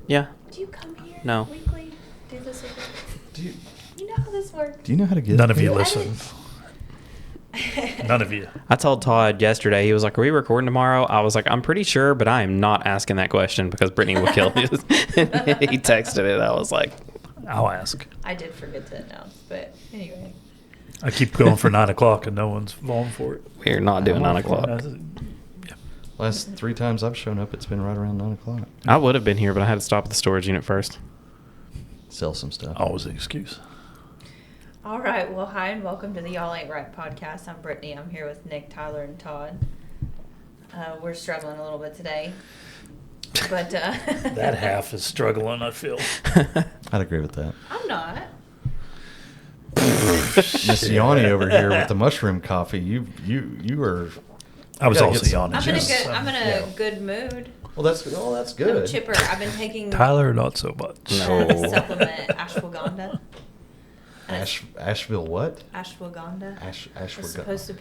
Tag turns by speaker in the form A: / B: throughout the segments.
A: Yeah.
B: Do you come here
A: No.
B: weekly? Do this again? You know how this works?
C: Do you know how to get?
D: None of you
B: I
D: listen. None of you.
A: I told Todd yesterday, he was like, are we recording tomorrow? I was like, I'm pretty sure, but I am not asking that question because Brittany will kill me. He texted it. I was like,
D: I'll ask.
B: I did forget to announce, but anyway.
D: I keep going for 9 o'clock and no one's falling for it.
A: we're not doing 9 o'clock.
C: Last 3 times I've shown up, it's been right around 9 o'clock.
A: I would have been here, but I had to stop at the storage unit first.
C: Sell some stuff.
D: Always an excuse.
B: All right. Well, hi, and welcome to the Y'all Ain't Right podcast. I'm Brittany. I'm here with Nick, Tyler, and Todd. We're struggling a little bit today. But
D: That half is struggling, I feel.
C: I'd agree with that.
B: I'm not.
C: Miss Yanni over here with the mushroom coffee. You were.
D: I was
C: gotta
D: also
C: get some-
D: yawning.
B: I'm in a
C: yeah.
B: good mood.
C: Well, that's
B: I'm
C: good.
B: chipper. I've been taking
D: Tyler, not so much.
A: No.
B: supplement ashwagandha.
C: Asheville what?
B: Ashwagandha. It's
C: Ashwagandha.
B: supposed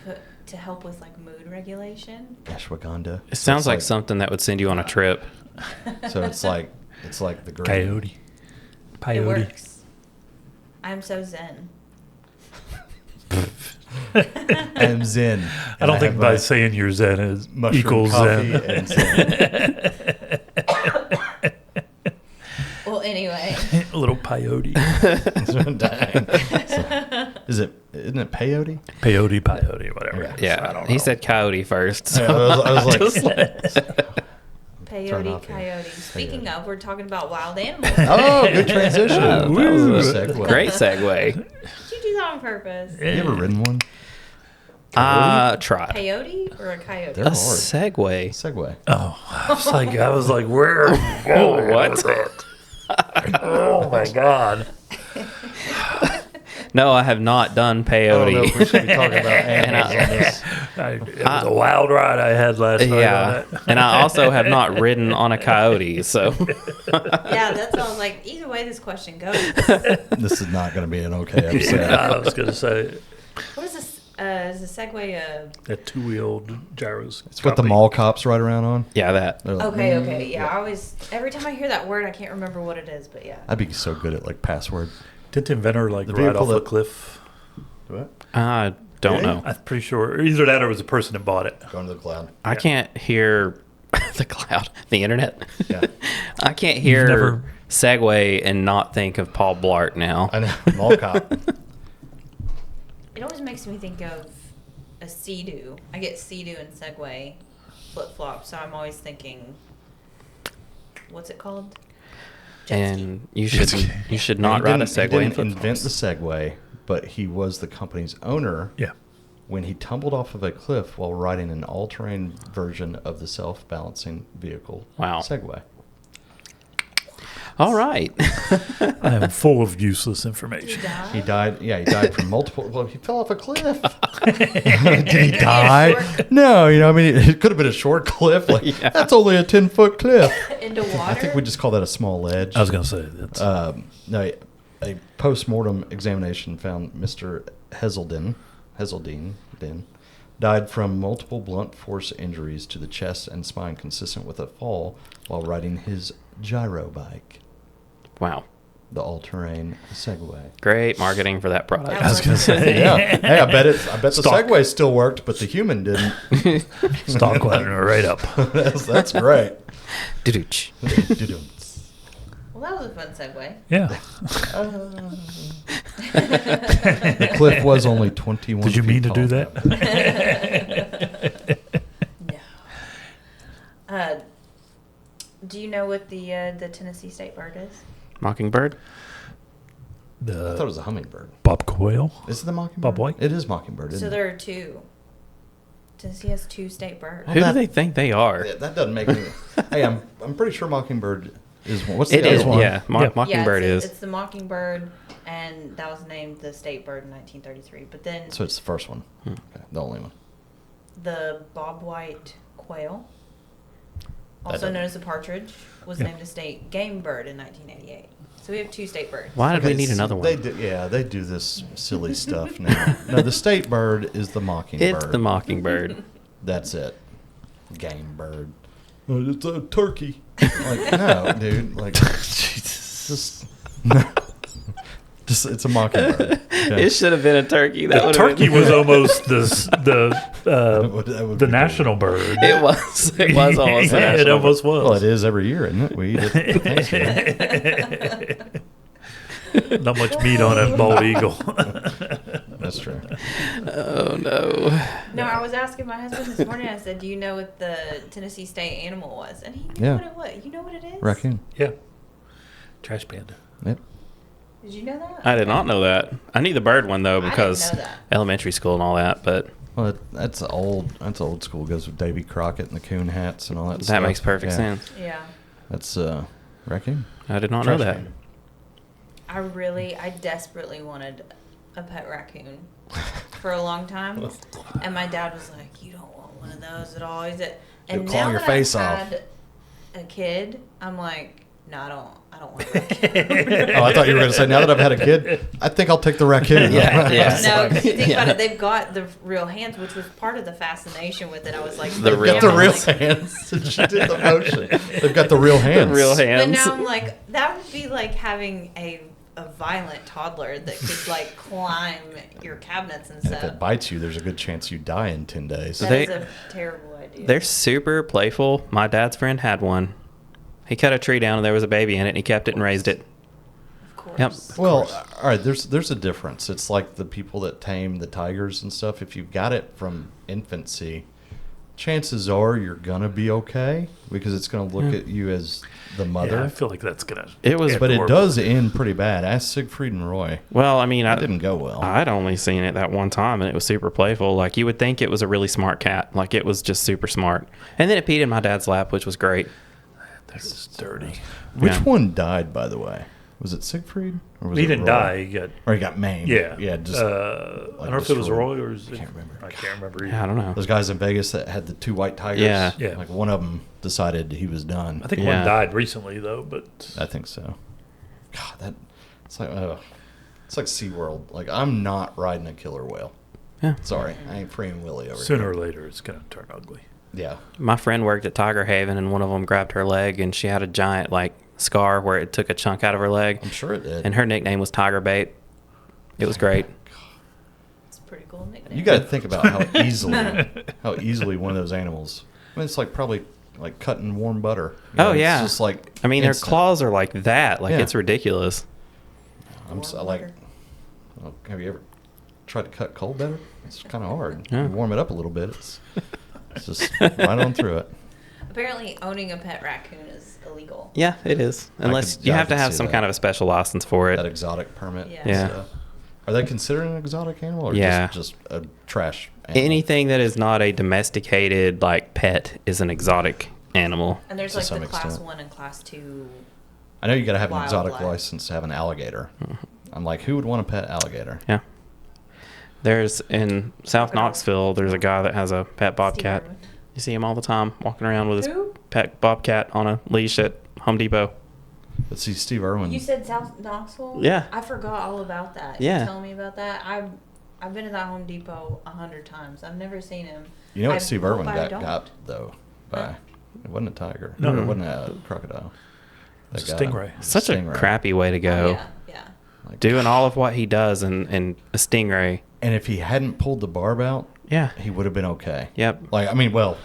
B: to help with like mood regulation.
C: Ashwagandha.
A: It sounds like something that would send you on a trip.
C: So it's like the green.
D: Coyote.
B: It
D: Peyote.
B: works. I'm so zen.
C: I'm zen.
D: I don't think
C: have
D: by
C: my
D: saying you're zen is
C: mushroom
D: equals
C: coffee
D: zen.
C: and zen.
B: Well, anyway.
D: A little peyote.
C: Isn't it peyote?
D: Peyote, whatever.
C: Yeah.
A: Yeah.
D: I don't
A: He
D: know.
A: said coyote first. So.
C: Yeah, I was like,
A: Just
C: Turn
B: Peyote,
C: off here.
B: coyote. Speaking
C: Peyote.
B: of, we're talking about wild animals.
C: oh, good transition.
A: that was a
C: Segue.
A: great segue.
B: Did you do that on purpose?
C: You ever ridden one?
A: Tried.
B: Peyote or a coyote?
C: They're
A: A
C: hard.
A: segue.
C: Segway.
D: Oh, I was like, where?
A: Oh, what?
D: Oh my God.
A: No, I have not done
C: I don't know
A: peyote.
C: if we should be talking about animals on this.
D: It was a wild ride I had last night on
A: Yeah,
D: it.
A: and I also have not ridden on a coyote, so
B: Yeah, that's what I was like. Either way this question goes.
C: This is not going to be an okay episode.
D: Yeah, I was going to say,
B: What is this? Is a Segway
D: a 2-wheeled gyros.
C: It's what the mall cops ride around on.
A: yeah, that.
C: They're like,
B: Okay. Yeah, I always, every time I hear that word, I can't remember what it is, but yeah.
C: I'd be so good at like password.
D: Didn't the inventor like
C: The
D: ride
C: vehicle
D: off a
C: that-
D: cliff?
C: What?
A: I don't
C: Really?
A: know.
D: I'm pretty sure. Either that or it was the person that bought it.
C: Going to the cloud.
A: I can't hear the cloud, the internet.
C: Yeah.
A: I can't hear
D: never-
A: Segway and not think of Paul Blart now.
C: I know. Mall cop.
B: It always makes me think of a Sea-Doo. I get Sea-Doo and Segway flip-flop, so I'm always thinking, what's it called? Jet ski.
A: And you should not
C: He
A: ride a
C: didn't- He
A: Segway in
C: didn't invent
A: flip-flops.
C: the Segway, but he was the company's owner
D: Yeah.
C: when he tumbled off of a cliff while riding an all-terrain version of the self-balancing vehicle
A: Wow.
C: Segway.
A: All right.
D: I am full of useless
B: Did
D: information.
B: he die?
C: He died. Yeah, he died from multiple. Well, he fell off a cliff. Did he die? No, I mean, it could have been a short cliff. Like
A: Yeah.
C: that's only a 10-foot cliff.
B: Into water?
C: I think we just call that a small ledge.
D: I was going to say that's
C: No, a post-mortem examination found Mr. Heseldine died from multiple blunt force injuries to the chest and spine consistent with a fall while riding his gyro bike,
A: Wow.
C: the all-terrain Segway.
A: Great marketing for that product.
D: I was going to say.
C: Yeah, hey, I bet the
D: Stock.
C: Segway still worked, but the human didn't.
D: Stock went right up.
C: that's great.
A: Doo-dooch.
B: Well, that was a fun Segway.
D: Yeah.
C: The cliff was only 21
D: Did you
C: feet
D: mean to
C: tall.
D: do that?
B: No. Do you know what the Tennessee state bird is?
A: Mockingbird?
C: I thought it
D: The
C: was a hummingbird.
D: Bob Quail.
C: Is it the mockingbird?
D: Bob White?
C: It is mockingbird, isn't
B: So
C: it?
B: there are two. Tennessee has two state birds.
A: Who do
C: that-
A: they think they are?
C: Yeah, that doesn't make any. Hey, I'm pretty sure mockingbird is one. What's the
A: It
C: other
A: is,
C: one?
A: yeah.
D: Yeah.
A: Mockingbird
B: yeah,
A: is.
B: It's the mockingbird, and that was named the state bird in 1933. But then
C: So it's the first one. Okay, the only one.
B: the Bob White quail, also
C: doesn't-
B: known as the partridge, was
D: Yeah.
B: named a state game bird in 1988. So we have two state birds.
A: Why did we
C: Okay,
A: need another one?
C: They do this silly stuff now. No, the state bird is the mockingbird.
A: It's the mockingbird.
C: That's it. Game bird. It's a turkey. Like, no, dude. Like, just it's a mockingbird. Okay?
A: It should have been a turkey. That
D: The
A: would
D: turkey
A: been,
D: was almost
C: That would
D: the
C: be
D: national bird.
A: It was. It was almost.
D: Yeah,
A: a
D: it
A: national
D: almost
A: bird.
D: was.
C: Well, it is every year, isn't it? We eat it. Thanksgiving.
D: Not much meat on a bald eagle.
C: That's true.
A: Oh no.
B: No, I was asking my husband this morning. I said, "Do you know what the Tennessee State animal was?" And he knew
C: Yeah.
B: what it was. You know what it is?
C: Raccoon.
D: Yeah. Trash panda.
C: Yep.
B: Did you know that?
A: I did not know that. I knew the bird one though
B: I didn't
A: because
B: know that.
A: elementary school and all that, but
C: Well, that's old. That's old school. It goes with Davy Crockett and the coon hats and all that.
A: that
C: stuff.
A: makes perfect
C: Yeah.
A: sense.
B: Yeah.
C: That's raccoon.
A: I did not know
C: Trash
A: that.
C: panda.
B: I desperately wanted a pet raccoon for a long time, and my dad was like, "You don't want one of those at all." He's it, and
C: You'll claw
B: now
C: your
B: that
C: face
B: I've
C: off.
B: had a kid, I'm like, "No, I don't want a raccoon."
C: Oh, I thought you were going to say, now that I've had a kid, I think I'll take the raccoon.
A: Yeah, yeah.
B: No, 'cause you think
A: Yeah.
B: about it, they've got the real hands, which was part of the fascination with it. I was like,
A: The
B: but
A: real
B: now
C: Got the
B: I'm
C: real
B: like-
C: hands. She did the motion. They've got the real hands.
A: The real
B: But
A: hands.
B: now I'm like, that would be like having a violent toddler that could like climb your cabinets and
C: And if
B: stuff.
C: it bites you, there's a good chance you die in 10 days.
B: That
A: They-
B: is a terrible idea.
A: They're super playful. My dad's friend had one. He cut a tree down and there was a baby in it and he kept it and raised it.
B: Of course.
A: Yep.
C: Well, all right, there's a difference. It's like the people that tame the tigers and stuff. If you've got it from infancy, chances are you're going to be okay because it's going to look at you as the mother.
D: Yeah, I feel like that's gonna.
A: It was-
D: end
C: But it
D: horribly.
C: does end pretty bad. Ask Siegfried and Roy.
A: Well, I mean,
C: That didn't go well.
A: I'd only seen it that one time and it was super playful. Like you would think it was a really smart cat. Like it was just super smart. And then it peed in my dad's lap, which was great.
D: That's just dirty.
C: Which
A: Yeah.
C: one died, by the way? Was it Siegfried? Or was
D: He
C: it
D: didn't
C: Roy?
D: die. He got.
C: Or he got maimed.
D: Yeah.
C: Yeah, just
D: I don't know if it was
C: destroyed.
D: Roy or is it,
C: Can't remember.
D: I can't remember.
A: Yeah, I don't know.
C: those guys in Vegas that had the 2 white tigers.
A: Yeah.
D: Yeah.
C: Like one of them decided he was done.
D: I think
A: Yeah.
D: one died recently though, but
C: I think so. God, it's like SeaWorld. Like I'm not riding a killer whale.
A: Yeah.
C: Sorry, I ain't freeing Willie over
D: sooner
C: here.
D: or later it's gonna turn ugly.
C: Yeah.
A: My friend worked at Tiger Haven and one of them grabbed her leg and she had a giant like scar where it took a chunk out of her leg.
C: I'm sure it did.
A: And her nickname was Tiger Bait. It was great.
B: It's a pretty cool nickname.
C: You got to think about how easily one of those animals. I mean, it's like probably like cutting warm butter. You know,
A: Oh, yeah.
C: It's just like
A: I mean, their
C: instant.
A: claws are like that. Like
C: Yeah.
A: it's ridiculous.
C: I'm so,
B: Warm
C: like,
B: butter.
C: well, have you ever tried to cut cold butter? It's kind of hard.
A: Yeah.
C: You warm it up a little bit. It's just right on through it.
B: Apparently, owning a pet raccoon is illegal.
A: Yeah, it is. Unless
C: could-
A: you
C: yeah, I
A: have to
C: could
A: have
C: see
A: some
C: that.
A: kind of a special license for it.
C: That exotic permit.
B: Yeah.
C: and
A: Yeah.
C: stuff. Are they considered an exotic animal or
A: Yeah.
C: just a trash animal?
A: Anything that is not a domesticated like pet is an exotic animal.
B: And there's
C: To
B: like
C: some
B: the class
C: extent.
B: 1 and class 2.
C: I know you got to have an exotic
B: Wildlife.
C: license to have an alligator. I'm like, who would want a pet alligator?
A: Yeah. There's in South Knoxville, there's a guy that has a pet bobcat.
B: Steve Irwin.
A: You see him all the time walking around with his
B: Who?
A: pet bobcat on a leash at Home Depot.
C: But see, Steve Irwin.
B: You said South Knoxville?
A: Yeah.
B: I forgot all about that.
A: Yeah.
B: You telling me about that? I've been to that Home Depot 100 times. I've never seen him.
C: You know what
B: I
C: Steve
B: hope
C: Irwin
B: I
C: got,
B: don't.
C: though? By
B: Huh?
C: it wasn't a tiger.
D: No.
C: It wasn't a crocodile.
D: It was
C: That
D: a
C: guy-
D: stingray.
C: it was
A: Such a
C: stingray.
A: crappy way to go.
B: Oh, yeah, yeah.
C: Like,
A: Doing all of what he does and a stingray.
C: And if he hadn't pulled the barb out,
A: Yeah.
C: he would have been okay.
A: Yep.
C: Like, I mean, well,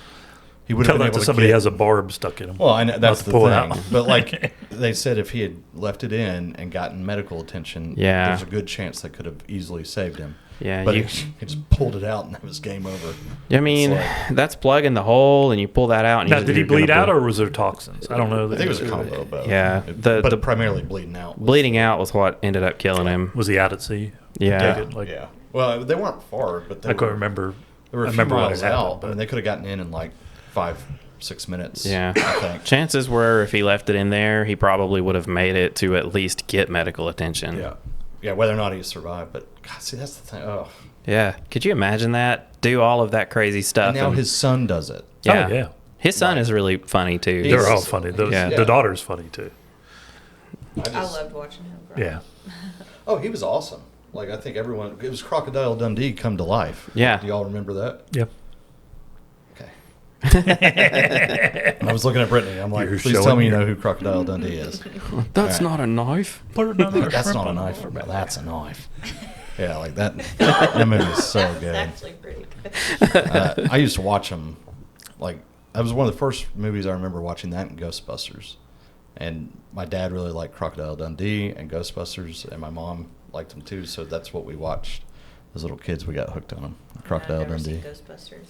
C: he would have
D: Tell
C: been
D: that
C: able
D: to
C: to
D: somebody
C: get,
D: has a barb stuck in him.
C: Well, I know that's
D: Not
C: the
D: to pull it
C: thing.
D: out.
C: But like they said, if he had left it in and gotten medical attention,
A: Yeah.
C: there's a good chance they could have easily saved him.
A: Yeah.
C: But
A: you,
C: he just pulled it out and that was game over.
A: I mean,
C: It's like-
A: that's plugging the hole and you pull that out. And
D: Now,
A: you-
D: did he
A: you're gonna
D: bleed out
A: bleed.
D: or was there toxins? I don't know.
C: I think it was a combo of both.
A: Yeah.
C: but
A: The
C: primarily bleeding out. was-
A: Bleeding out was what ended up killing him.
D: Was he out at sea?
A: Yeah.
D: Take it, like,
C: yeah. Well, they weren't far, but they
D: I couldn't
C: were,
D: remember.
C: They were a
D: I
C: few
D: remember when
C: miles
D: it happened,
C: out. I mean, they could have gotten in like 5-6 minutes.
A: Yeah.
C: I think.
A: Chances were if he left it in there, he probably would have made it to at least get medical attention.
C: Yeah. Yeah, whether or not he survived. But, God, see, that's the thing. Oh.
A: Yeah. Could you imagine that? Do all of that crazy stuff.
C: And now his son does it.
A: yeah.
D: Oh, yeah.
A: His son
C: Right.
A: is really funny too.
C: He's-
D: They're all funny. Those,
A: Yeah.
D: The daughter's funny too.
B: I loved watching him grow.
D: Yeah.
C: Oh, he was awesome. Like, I think everyone, it was Crocodile Dundee come to life.
A: Yeah.
C: Do y'all remember that?
D: Yep.
C: Okay. I was looking at Brittany. I'm like,
D: You're
C: please tell
D: showing
C: me you
D: your-
C: know who Crocodile Dundee is.
A: That's
C: All right.
A: not a knife.
D: Put another
C: That's
D: shrimp
C: not a
D: on
C: knife.
D: the-
C: That's a knife. Yeah, like that. That movie is so
B: That's
C: good.
B: actually pretty good.
C: I used to watch them. Like, that was one of the first movies I remember watching, that and Ghostbusters. And my dad really liked Crocodile Dundee and Ghostbusters, and my mom liked them too. So that's what we watched as little kids. We got hooked on them. Crocodile
B: I've never
C: Dundee.
B: seen Ghostbusters.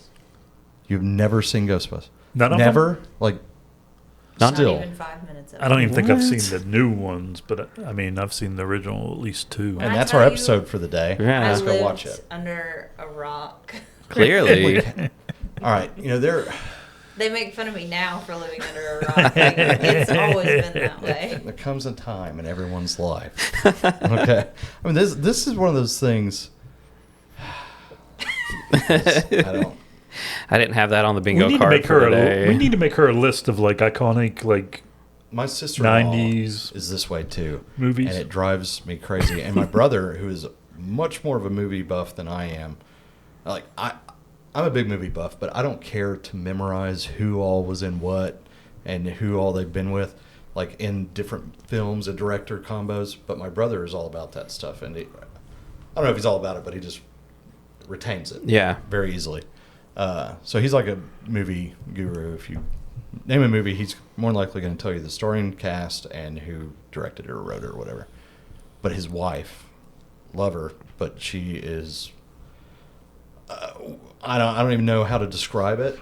C: You've never seen Ghostbusters?
D: None of
C: Never?
D: them?
C: Like,
A: Not
C: still.
B: Not even 5 minutes of
D: I don't
B: it.
D: even think I've
A: What?
D: seen the new ones, but I mean, I've seen the original at least 2.
B: When
C: And
B: I
C: that's
B: tell
C: our
B: you-
C: episode for the day.
A: Yeah.
B: I
C: Let's go
B: lived
C: watch it.
B: under a rock.
A: Clearly.
C: All right. You know, there
B: They make fun of me now for living under a rock. Like, it's always been that way.
C: there comes a time in everyone's life. Okay. I mean, this is one of those things. I don't.
A: I didn't have that on the
D: We
A: bingo
D: need to
A: card
D: make
A: for
D: her.
A: today.
D: We need to make her a list of like iconic like
C: My sister-in-law
D: 90s
C: is this way too.
D: movies.
C: And it drives me crazy. And my brother, who is much more of a movie buff than I am, like I'm a big movie buff, but I don't care to memorize who all was in what and who all they've been with, like in different films and director combos. But my brother is all about that stuff, and I don't know if he's all about it, but he just retains it.
A: Yeah.
C: Very easily. So he's like a movie guru. If you name a movie, he's more than likely going to tell you the story and cast and who directed it or wrote it or whatever. But his wife, love her, but she is. I don't even know how to describe it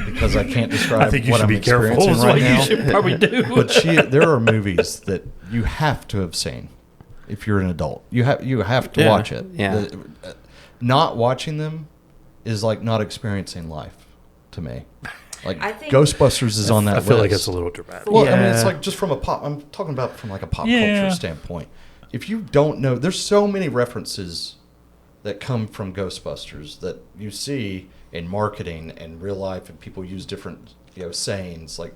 C: because I can't describe
D: I think you
C: what
D: should
C: I'm
D: be careful.
C: experiencing
D: Is
C: right
D: what
C: now.
D: you should probably do.
C: But there are movies that you have to have seen if you're an adult. You have to
A: Yeah,
C: watch it.
A: yeah.
C: Not watching them is like not experiencing life to me. Like
B: I think-
C: Ghostbusters is on that
D: I feel
C: list.
D: like it's a little dramatic.
C: Well, I mean, it's
A: Yeah.
C: like just from a pop. I'm talking about from like a pop
D: Yeah.
C: culture standpoint. If you don't know, there's so many references that come from Ghostbusters that you see in marketing and real life, and people use different sayings. Like,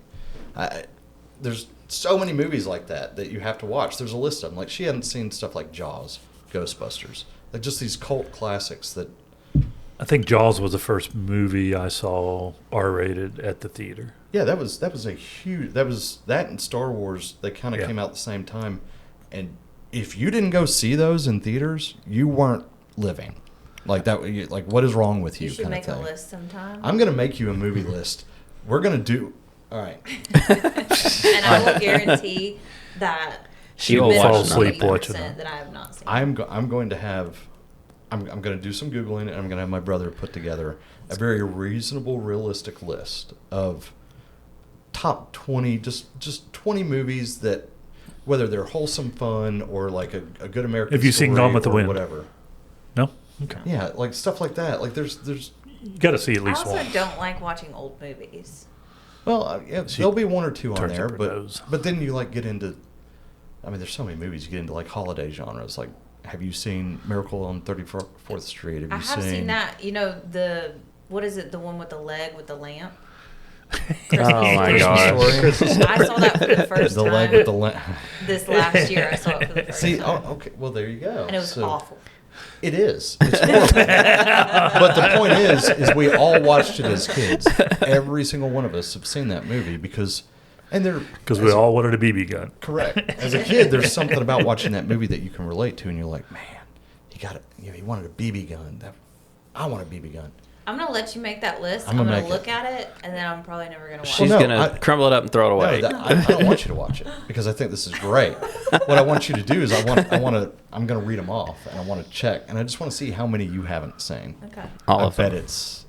C: there's so many movies like that you have to watch. There's a list of them. Like, she hadn't seen stuff like Jaws, Ghostbusters, like just these cult classics that.
D: I think Jaws was the first movie I saw R-rated at the theater.
C: Yeah, that was a huge. That and Star Wars. They kind of
D: Yeah.
C: came out at the same time, and if you didn't go see those in theaters, you weren't living. Like that. Like, what is wrong with you?
B: You should
C: kind
B: make
C: of
B: a
C: thing.
B: list sometime.
C: I'm gonna make you a movie list. We're gonna do. All right.
B: And I will guarantee that
A: She
B: you
A: will
B: missed
A: watch
D: fall asleep
B: 90%
D: watching them.
B: that I have not seen.
C: I'm going to have. I'm going to do some googling, and I'm going to have my brother put together a very reasonable, realistic list of top 20, just 20 movies that, whether they're wholesome fun or like a good American.
D: Have you seen
C: Story
D: Gone with the
C: or
D: Wind?
C: Whatever.
D: No? Okay.
C: Yeah, like stuff like that. Like there's.
D: You got to see at
B: I
D: least
B: also
D: one.
B: don't like watching old movies.
C: Well, yeah,
D: She
C: there'll be one or two on
D: turns
C: there,
D: up her
C: but
D: nose.
C: then you like get into. I mean, there's so many movies you get into like holiday genres. Like, have you seen Miracle on 34th Street?
B: I have seen that. You know, what is it? The one with the leg with the lamp?
A: Oh my
C: Christmas
A: gosh.
C: Story?
B: I saw that for the first
C: The
B: time.
C: leg with the lamp.
B: This last year, I saw it for the first
C: See,
B: time.
C: oh, okay. Well, there you go.
B: And it was
C: So,
B: awful.
C: It is. It's horrible. But the point is we all watched it as kids. Every single one of us have seen that movie because
D: Because we all wanted a BB gun.
C: correct. As a kid, there's something about watching that movie that you can relate to, and you're like, man, he wanted a BB gun. I want a BB gun.
B: I'm going to let you make that list.
C: I'm
B: I'm
C: gonna
B: going
C: make
B: to
C: it.
B: look at it, and then I'm probably never going to watch
A: She's
B: it.
C: Well, no,
A: going to
C: I-
A: crumble it up and throw it away.
C: No, I don't want you to watch it because I think this is great. What I want you to do is I'm going to read them off, and I want to check, and I just want to see how many you haven't seen.
B: Okay.
A: All
C: I
A: of
C: bet
A: them.
C: it's.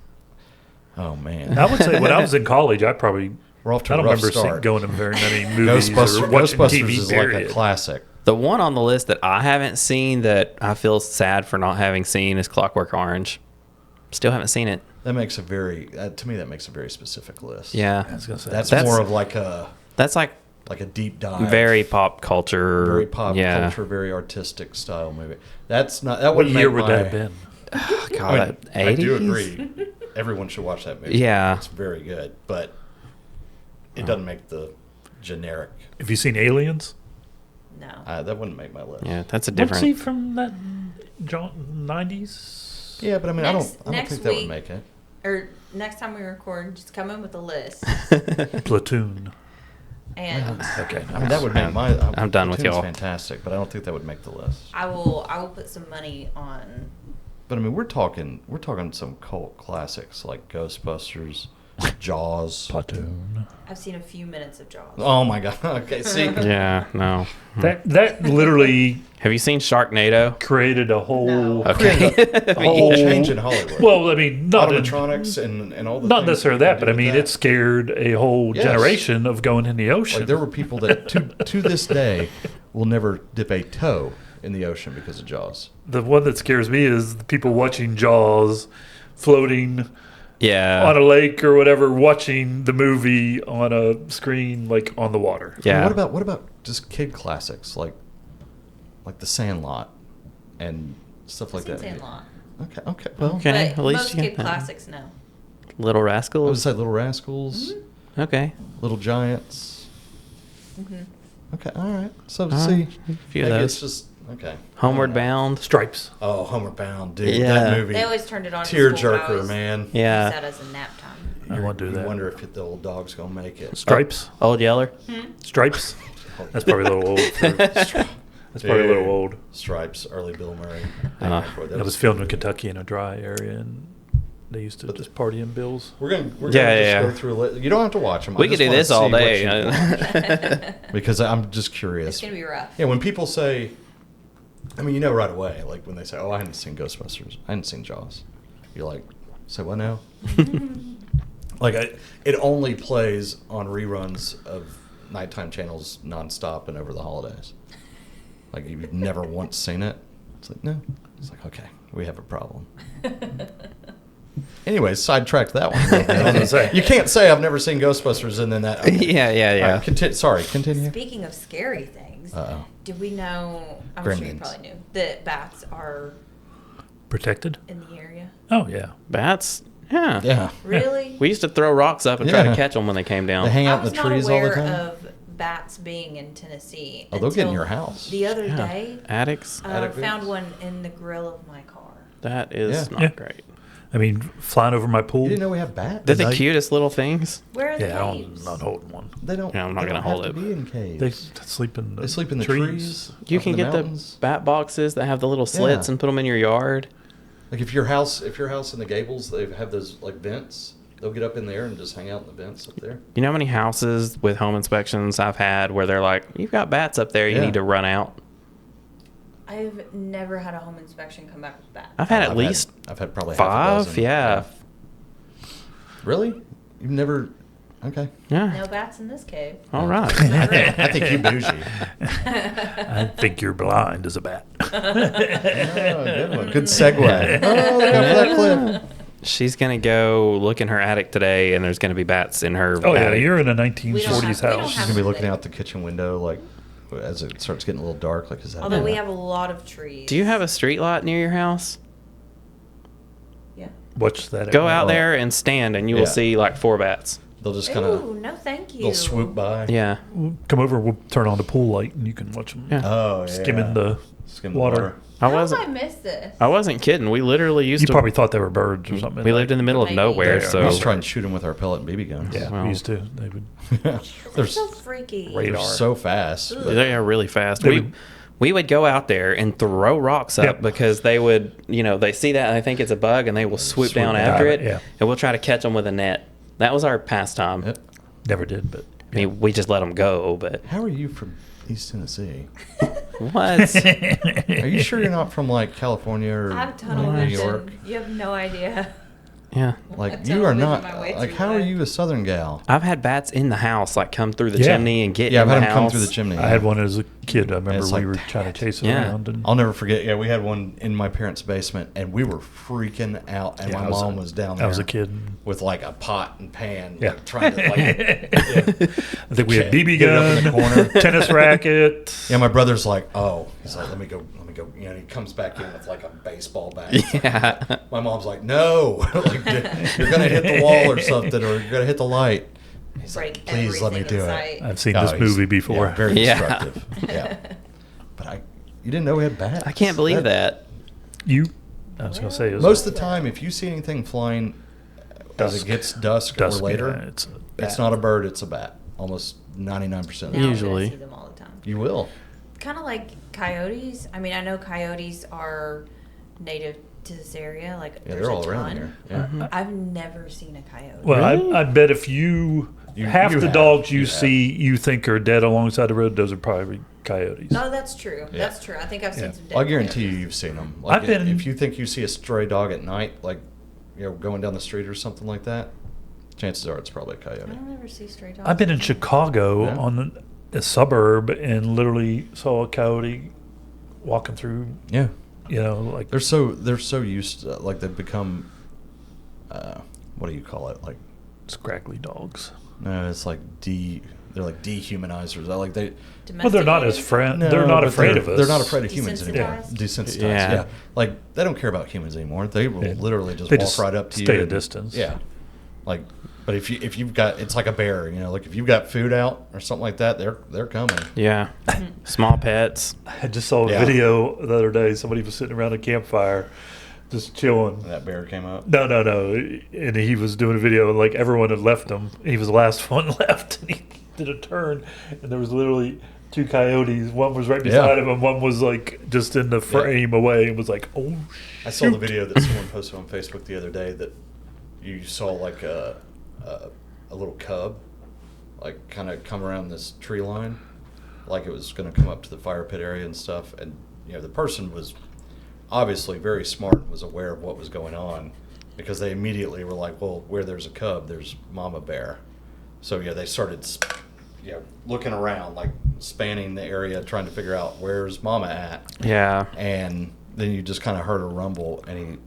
C: Oh man,
D: I would say when I was in college, I probably
C: we're off to
D: I
C: a
D: don't
C: rough
D: remember
C: start.
D: going to very many movies or watching
C: Ghostbusters
D: TV.
C: is
D: Period.
C: like a classic.
A: The one on the list that I haven't seen that I feel sad for not having seen is Clockwork Orange. Still haven't seen it.
C: That makes a very to me that makes a very specific list.
D: I
A: Yeah.
D: was gonna say,
C: That's
A: That's-
C: more of like a
A: That's like
C: a deep dive.
A: very pop culture.
C: very pop
A: yeah.
C: culture, very artistic style movie. That's not that
D: what
C: wouldn't
D: year
C: make
D: would
C: my,
D: that have been?
A: God,
C: I mean,
A: that
C: I do
A: 80s?
C: agree. Everyone should watch that movie.
A: Yeah.
C: It's very good, but it doesn't make the generic.
D: Have you seen Aliens?
B: No.
C: That wouldn't make my list.
A: Yeah, that's a
D: What's he
A: different.
D: from that 90s?
C: Yeah, but I mean,
B: Next-
C: I don't
B: next
C: think that would
B: week-
C: make it.
B: or next time we record, just come in with a list.
D: Platoon.
B: And
D: Okay.
C: I mean, that would make my.
A: I'm done with
C: Platoon's
A: y'all.
C: Fantastic, but I don't think that would make the list.
B: I will put some money on.
C: But I mean, we're talking some cult classics like Ghostbusters, Jaws.
D: Platoon.
B: I've seen a few minutes of Jaws.
C: Oh my god. Okay, see.
A: Yeah, no.
D: That literally
A: Have you seen Sharknado?
D: created a whole.
B: No.
A: Okay.
C: A whole change in Hollywood.
D: Well, I mean, not
C: Animatronics and all the
D: not
C: things
D: necessarily
C: you can
D: that, but
C: do
D: I mean,
C: with
D: it scared a whole
C: Yes.
D: generation of going in the ocean.
C: Like there were people that to this day will never dip a toe in the ocean because of Jaws.
D: The one that scares me is the people watching Jaws floating
A: Yeah.
D: on a lake or whatever, watching the movie on a screen like on the water.
A: Yeah.
C: I mean, what about just kid classics like The Sandlot and stuff like
B: I've
C: that?
B: seen Sandlot.
C: Okay. Well,
A: Okay.
B: But
A: At least
B: most
A: you
B: kid
A: got that.
B: classics, no.
A: Little
C: I would
A: Rascals.
C: say Little Rascals,
A: Okay.
C: Little Giants.
B: Hmm.
C: Okay, all right. So see,
A: A few of
C: maybe
A: those.
C: it's just okay.
A: Homeward Bound.
D: Stripes.
C: Oh, Homeward Bound, dude.
A: Yeah.
C: That movie.
B: They always turned it on.
C: Tearjerker, man.
A: Yeah.
B: Use that as a nap time.
D: You want to do
C: You
D: that?
C: wonder if the old dog's gonna make it.
D: Stripes.
A: Old Yeller.
D: Stripes. That's probably a little old. That's probably a little old.
C: Stripes, early Bill Murray.
D: That was filmed in Kentucky in a dry area, and they used to just party in bills.
C: We're gonna
A: Yeah.
C: just go through. You don't have to watch them.
A: We could do this all day.
C: Because I'm just curious.
B: It's gonna be rough.
C: Yeah, when people say, I mean, you know right away, like when they say, "Oh, I hadn't seen Ghostbusters, I hadn't seen Jaws," you're like, "Say what now?" Like it only plays on reruns of nighttime channels nonstop and over the holidays. Like you've never once seen it. It's like no. It's like okay, we have a problem. Anyway, sidetracked that one.
D: I was gonna say.
C: You can't say I've never seen Ghostbusters and then that. Okay.
A: Yeah.
C: All right, sorry, continue.
B: Speaking of scary things,
C: Uh-oh.
B: did we know? I'm sure you
C: Gremlins.
B: probably knew that bats are
D: Protected?
B: in the area.
D: Oh, yeah.
A: Bats. Yeah.
C: Yeah.
B: Really?
A: We used to throw rocks up and try to
C: Yeah.
A: catch them when they came down.
C: They hang
B: I
C: out in
B: was
C: the
B: not
C: trees all the
B: aware
C: time.
B: of bats being in Tennessee.
C: Oh, they'll get in
B: until
C: your house.
B: The other
A: Yeah.
B: day,
A: Attics.
C: Attic
B: found
C: vents?
B: one in the grill of my car.
A: That is
C: Yeah.
A: not
D: Yeah.
A: great.
D: I mean, flying over my pool.
C: You didn't know we have bats?
A: They're the
D: Night.
A: cutest little things.
B: Where are the
D: Yeah,
B: caves?
D: I'm not holding one.
C: They don't.
A: Yeah, I'm not
C: they
A: gonna
C: don't have
A: hold
C: to
A: it.
C: Be in caves.
D: They sleep in the
C: They sleep in the trees.
A: You
C: up
A: can
C: in
A: get
C: mountains.
A: the bat boxes that have the little slits
C: Yeah.
A: and put them in your yard.
C: Like if your house in the Gables, they have those like vents. They'll get up in there and just hang out in the vents up there.
A: You know how many houses with home inspections I've had where they're like, "You've got bats up there. You
C: Yeah.
A: need to run out."
B: I've never had a home inspection come back with bats.
A: I've had
C: I've
A: at least
C: I've had probably half a
A: 5.
C: dozen.
A: Yeah.
C: Really? You've never? Okay.
A: Yeah.
B: No bats in this cave.
A: All right.
C: I think you bougie.
D: I think you're blind as a bat.
C: Oh, good one. Good segue. Oh, look out for that clip.
A: She's gonna go look in her attic today, and there's gonna be bats in her
D: Oh, yeah.
A: attic.
D: You're in a
B: We
D: 1940s
B: don't have
D: house.
C: She's gonna be looking out the kitchen window like as it starts getting a little dark. Like is that?
B: Although we have a lot of trees.
A: Do you have a street lot near your house?
B: Yeah.
D: Watch that.
A: Go out there and stand, and you will
C: Yeah.
A: see like 4 bats.
C: They'll just kind of
B: Ooh, no, thank you.
C: they'll swoop by.
A: Yeah.
D: Come over. We'll turn on the pool light, and you can watch them
A: Yeah.
C: Oh, yeah.
D: skimming the
C: Skim
D: water.
A: I
B: How did I
A: wasn't.
B: miss this?
A: I wasn't kidding. We literally used
D: You
A: to.
D: probably thought they were birds or something.
A: We lived in the middle of
B: Maybe.
A: nowhere,
D: Yeah,
C: We
A: so
C: used to try and shoot them with our pellet and BB guns.
D: Yeah,
A: Well.
D: we used to. They would.
C: they're,
B: They're so freaky.
D: Radar.
C: they're so fast.
B: Ugh.
C: but-
A: they are really fast.
D: They
A: We
D: would-
A: we would go out there and throw rocks up
D: Yep.
A: because they would, they see that and they think it's a bug and they will swoop down
D: down
A: after
D: it,
A: it,
D: yeah.
A: and we'll try to catch them with a net. That was our pastime.
C: Yep.
D: Never did, but.
A: I mean, we just let them go, but
C: How are you from East Tennessee?
A: what?
C: Are you sure you're not from like California or
B: I have tunnel
C: New
B: vision.
C: York?
B: You have no idea.
A: Yeah.
C: Like
B: Tunnel
C: you are
B: vision
C: not.
B: my way
C: Like
B: through
C: how are
B: life.
C: you a Southern gal?
A: I've had bats in the house, like come through the
D: Yeah.
A: chimney and get
C: Yeah,
A: in
C: I've
A: the
C: had them come
A: house.
C: through the chimney.
D: I had one as a kid. I remember
C: it's
D: we
C: like,
D: were
C: damn
D: trying to
C: it.
D: chase it
A: Yeah.
D: around. And
C: I'll never forget. Yeah, we had one in my parents' basement, and we were freaking out. And
D: Yeah,
C: my
D: I was
C: mom
D: a-
C: was down there.
D: I was a kid.
C: with like a pot and pan,
D: Yeah.
C: like, trying to like.
D: I think we had BB
C: Get it up in the
D: gun,
C: corner.
D: tennis racket.
C: Yeah, my brother's like, oh, he's like, let me go. You know, he comes back in with like a baseball bat.
A: Yeah.
C: My mom's like, no, like, you're gonna hit the wall or something, or you're gonna hit the light. He's
B: Break
C: like, please let me
B: everything
C: do
B: in
C: it.
B: sight.
D: I've seen
C: Oh,
D: this
C: he's-
D: movie before.
C: Yeah, very
A: Yeah.
C: destructive. Yeah, but you didn't know we had bats.
A: I can't believe that.
D: You, I was going to say, it was
C: Most of the time, if you see anything flying as it gets dusk or later,
D: yeah, it's
C: it's not a bird, it's a bat. Almost 99% of the
B: Now
C: time.
A: Usually.
B: I see them all the time.
C: You will.
B: Kind of like coyotes. I mean, I know coyotes are native to this area. Like,
C: Yeah,
B: there's
C: they're all
B: a
C: around
B: ton.
C: here. Yeah.
B: I've never seen a coyote.
D: Well,
A: Really?
D: I bet if you half
C: you
D: the
C: have.
D: dogs you
C: You
D: see you think are dead alongside the road, those are probably coyotes.
B: No, that's true.
C: Yeah.
B: That's true. I think I've seen
D: Yeah.
B: some dead
C: I guarantee you,
B: coyotes.
C: you've seen them. Like
D: I've been-
C: if you think you see a stray dog at night, like going down the street or something like that, chances are it's probably a
B: I
C: coyote.
B: don't ever see stray dogs.
D: I've been in Chicago
C: Yeah.
D: on a suburb and literally saw a coyote walking through.
C: Yeah,
D: Like
C: they're so used to, like they've become, what do you call it? Like
D: scraggly dogs.
C: no, it's like they're like dehumanizers. I like they.
D: Well, they're not as
B: Domesticated?
C: No,
D: they're not
C: but
D: afraid of us.
C: They're not afraid of humans anymore.
B: Desensitized?
C: Desensitized.
A: Yeah.
C: Yeah. Like they don't care about humans anymore. They will
D: Yeah.
C: literally just
D: They
C: walk
D: just
C: right up to you.
D: stay a
C: and-
D: distance.
C: Yeah. Like, but if you've got, it's like a bear. Like if you've got food out or something like that, they're coming.
A: Yeah. Small pets.
D: I just saw a
C: Yeah.
D: video the other day. Somebody was sitting around a campfire, just chilling.
C: And that bear came up.
D: No. And he was doing a video, and like everyone had left him. He was the last one left, and he did a turn, and there was literally two coyotes. One was right beside him, and one was like just in the frame away, and was like, "Oh,
C: I saw the
D: shoot."
C: video that someone posted on Facebook the other day that you saw like a little cub, like kind of come around this tree line, like it was going to come up to the fire pit area and stuff. And the person was obviously very smart and was aware of what was going on, because they immediately were like, well, where there's a cub, there's mama bear. So they started looking around, like spanning the area, trying to figure out where's mama at.
A: Yeah.
C: And then you just kind of heard a rumble, and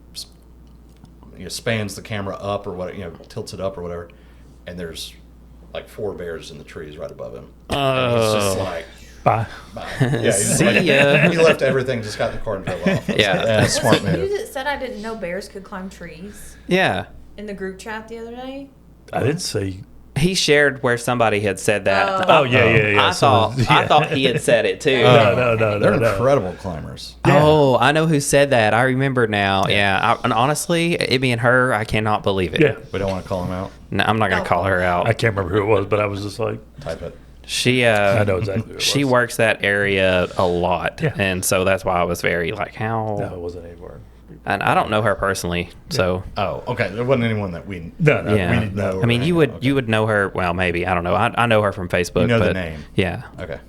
C: he spans the camera up or what, tilts it up or whatever, and there's like 4 bears in the trees right above him. And he's just like,
D: Bye.
C: bye. Yeah, he's
A: See
C: like,
A: ya.
C: he left everything, just got in the car and drove off. I was
A: Yeah.
C: like, that's a smart
B: Was it you
C: move.
B: that said I didn't know bears could climb trees
A: Yeah.
B: in the group chat the other day?
D: I didn't say.
A: He shared where somebody had said that.
B: Oh,
D: yeah.
A: I thought I thought he had said it too.
D: No.
C: They're incredible climbers.
D: Yeah.
A: Oh, I know who said that. I remember now. Yeah. And honestly, it being her, I cannot believe it.
D: Yeah,
C: We don't want to call him out.
A: No, I'm not going to call her out.
D: I can't remember who it was, but I was just like,
C: Type it.
A: She
D: I know exactly who it
A: she
D: was.
A: works that area a lot.
D: Yeah.
A: And so that's why I was very like, how?
D: no, it wasn't anywhere.
A: And I don't know her personally. So
C: Oh, okay. There wasn't anyone that we
D: No.
A: yeah.
C: we didn't know.
A: I mean,
C: or
A: you would
C: anything.
A: you would know her. Well, maybe, I don't know. I know her from Facebook.
C: You know the
A: but
C: name.
A: Yeah.
C: Okay.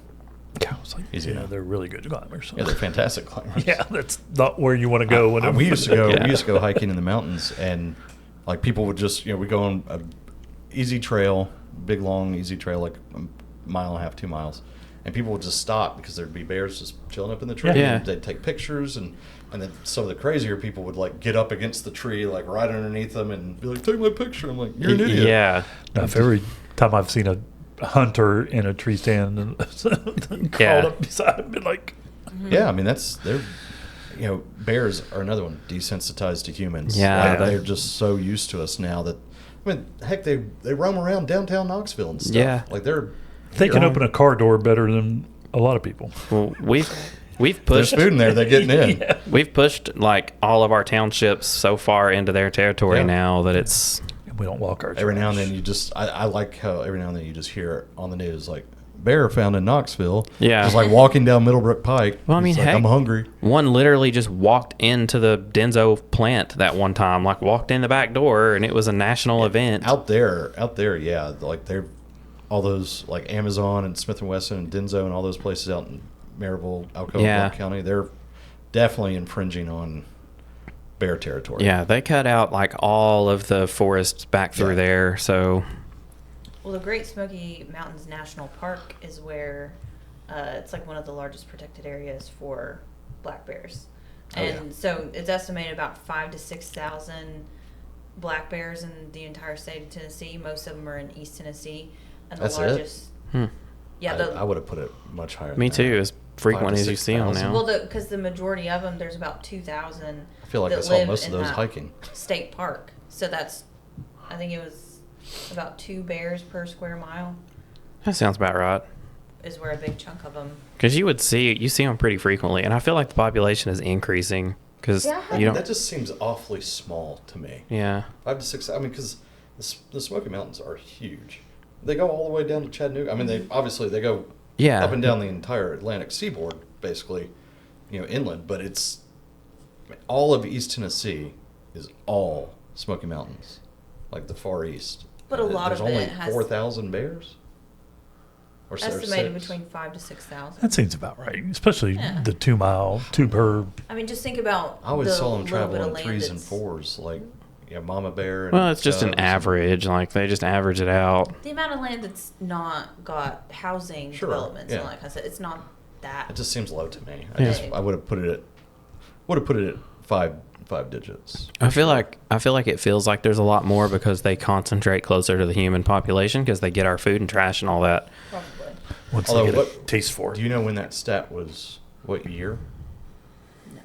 D: Yeah, I was like,
C: Easy enough.
D: they're really good climbers.
C: Yeah, they're fantastic climbers.
D: Yeah, that's not where you want to go. When
C: We used to go.
A: Yeah.
C: We used to go hiking in the mountains, and like people would just, we go on a easy trail, big long easy trail, like a mile and a half, 2 miles, and people would just stop because there'd be bears just chilling up in the tree.
A: Yeah.
C: And they'd take pictures, and then some of the crazier people would like get up against the tree, like right underneath them, and be like, "Take my picture." I'm like, "You're an idiot."
A: Yeah.
D: Now, if every time I've seen a hunter in a tree stand and crawled
A: Yeah.
D: up beside him, been like,
C: Yeah, I mean they're bears are another one, desensitized to humans.
A: Yeah,
C: Like,
A: they-
C: they're just so used to us now that, I mean, heck, they roam around downtown Knoxville and stuff.
A: Yeah.
C: Like they're
D: they can
A: Yeah.
D: open a car door better than a lot of people.
A: Well, we've
C: there's
A: pushed
C: food in there. They're getting in.
D: Yeah.
A: we've pushed like all of our townships so far into their territory
C: Yeah.
A: now that it's
D: And we don't walk our
C: Every now and
D: trash.
C: then you just, I like how every now and then you just hear it on the news, like bear found in Knoxville.
A: Yeah.
C: Just like walking down Middlebrook Pike.
A: Well, I mean,
C: It's like,
A: heck,
C: I'm hungry.
A: one literally just walked into the Denso plant that one time, like walked in the back door, and it was a national event.
C: Out there, yeah. Like they're all those like Amazon and Smith & Wesson and Denso and all those places out in Maryville, Alcoa
A: Yeah.
C: County. They're definitely infringing on bear territory.
A: Yeah, they cut out like all of the forests back through
C: Yeah.
A: there. So
B: Well, the Great Smoky Mountains National Park is where it's like one of the largest protected areas for black bears.
C: Oh,
B: And
C: yeah.
B: so it's estimated about 5,000 to 6,000 black bears in the entire state of Tennessee. Most of them are in East Tennessee. And
C: That's
B: the
C: it?
B: largest. Yeah,
C: I would have put it much higher.
A: me
C: than
A: too,
C: that.
A: as frequent
C: 5,000 to
A: as you see them
C: 6,000.
A: now.
B: well, because the majority of them, there's about 2,000
C: I feel like I
B: that
C: saw
B: live
C: most of
B: in
C: those
B: that
C: hiking.
B: state park. So that's, I think it was about 2 bears per square mile
A: That sounds about right.
B: is where a big chunk of them.
A: Because you see them pretty frequently, and I feel like the population is increasing because
B: Yeah.
A: you
C: That
A: don't.
C: just seems awfully small to me.
A: Yeah,
C: 5 to 6. I mean, because The Smoky Mountains are huge. They go all the way down to Chattanooga. I mean, they go
A: Yeah.
C: up and down the entire Atlantic seaboard, basically, inland. But it's all of East Tennessee is all Smoky Mountains, like the far east.
B: But a lot
C: There's
B: of it
C: only
B: has
C: 4,000 bears. Or
B: estimated
C: 6.
B: between 5,000 to 6,000.
D: That seems about right, especially
B: Yeah.
D: the 2 mile, 2 per.
B: I mean, just think about.
C: I always
B: the
C: saw them
B: little
C: travel
B: bit of
C: in
B: land
C: 3s and
B: that's-
C: 4s, like mama bear. And
A: Well, it's just an
C: cubs and-
A: average. Like they just average it out.
B: The amount of land that's not got housing
C: Sure,
B: developments and
C: yeah.
B: all that kind of stuff, it's not that.
C: It just seems low to me.
A: Yeah.
C: I would have put it at five digits.
A: I feel like it feels like there's a lot more because they concentrate closer to the human population because they get our food and trash and all that.
B: Probably.
D: Once
C: Although,
D: they get a
C: what-
D: taste for it.
C: Do you know when that stat was? What year?
B: No.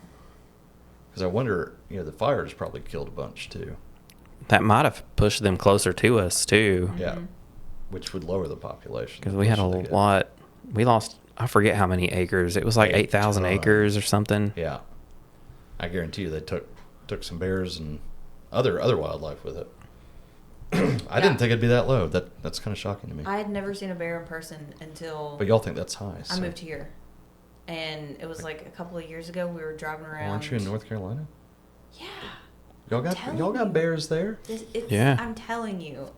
C: Because I wonder, the fires probably killed a bunch too.
A: That might have pushed them closer to us too,
C: Yeah, which would lower the population.
A: because we had a
C: closer they get.
A: lot. We lost. I forget how many acres. It was like
C: A
A: 8,000
C: ton.
A: acres or something.
C: Yeah, I guarantee you they took some bears and other wildlife with it. I didn't think it'd be that low. That's kind of shocking to me.
B: I had never seen a bear in person until
C: But y'all think that's high?
B: I
C: so-
B: moved here. And it was like a couple of years ago. We were driving around.
C: Weren't you in North Carolina?
B: Yeah.
C: Y'all
B: telling
C: got
B: you.
C: bears there.
A: Yeah.
B: I'm telling you.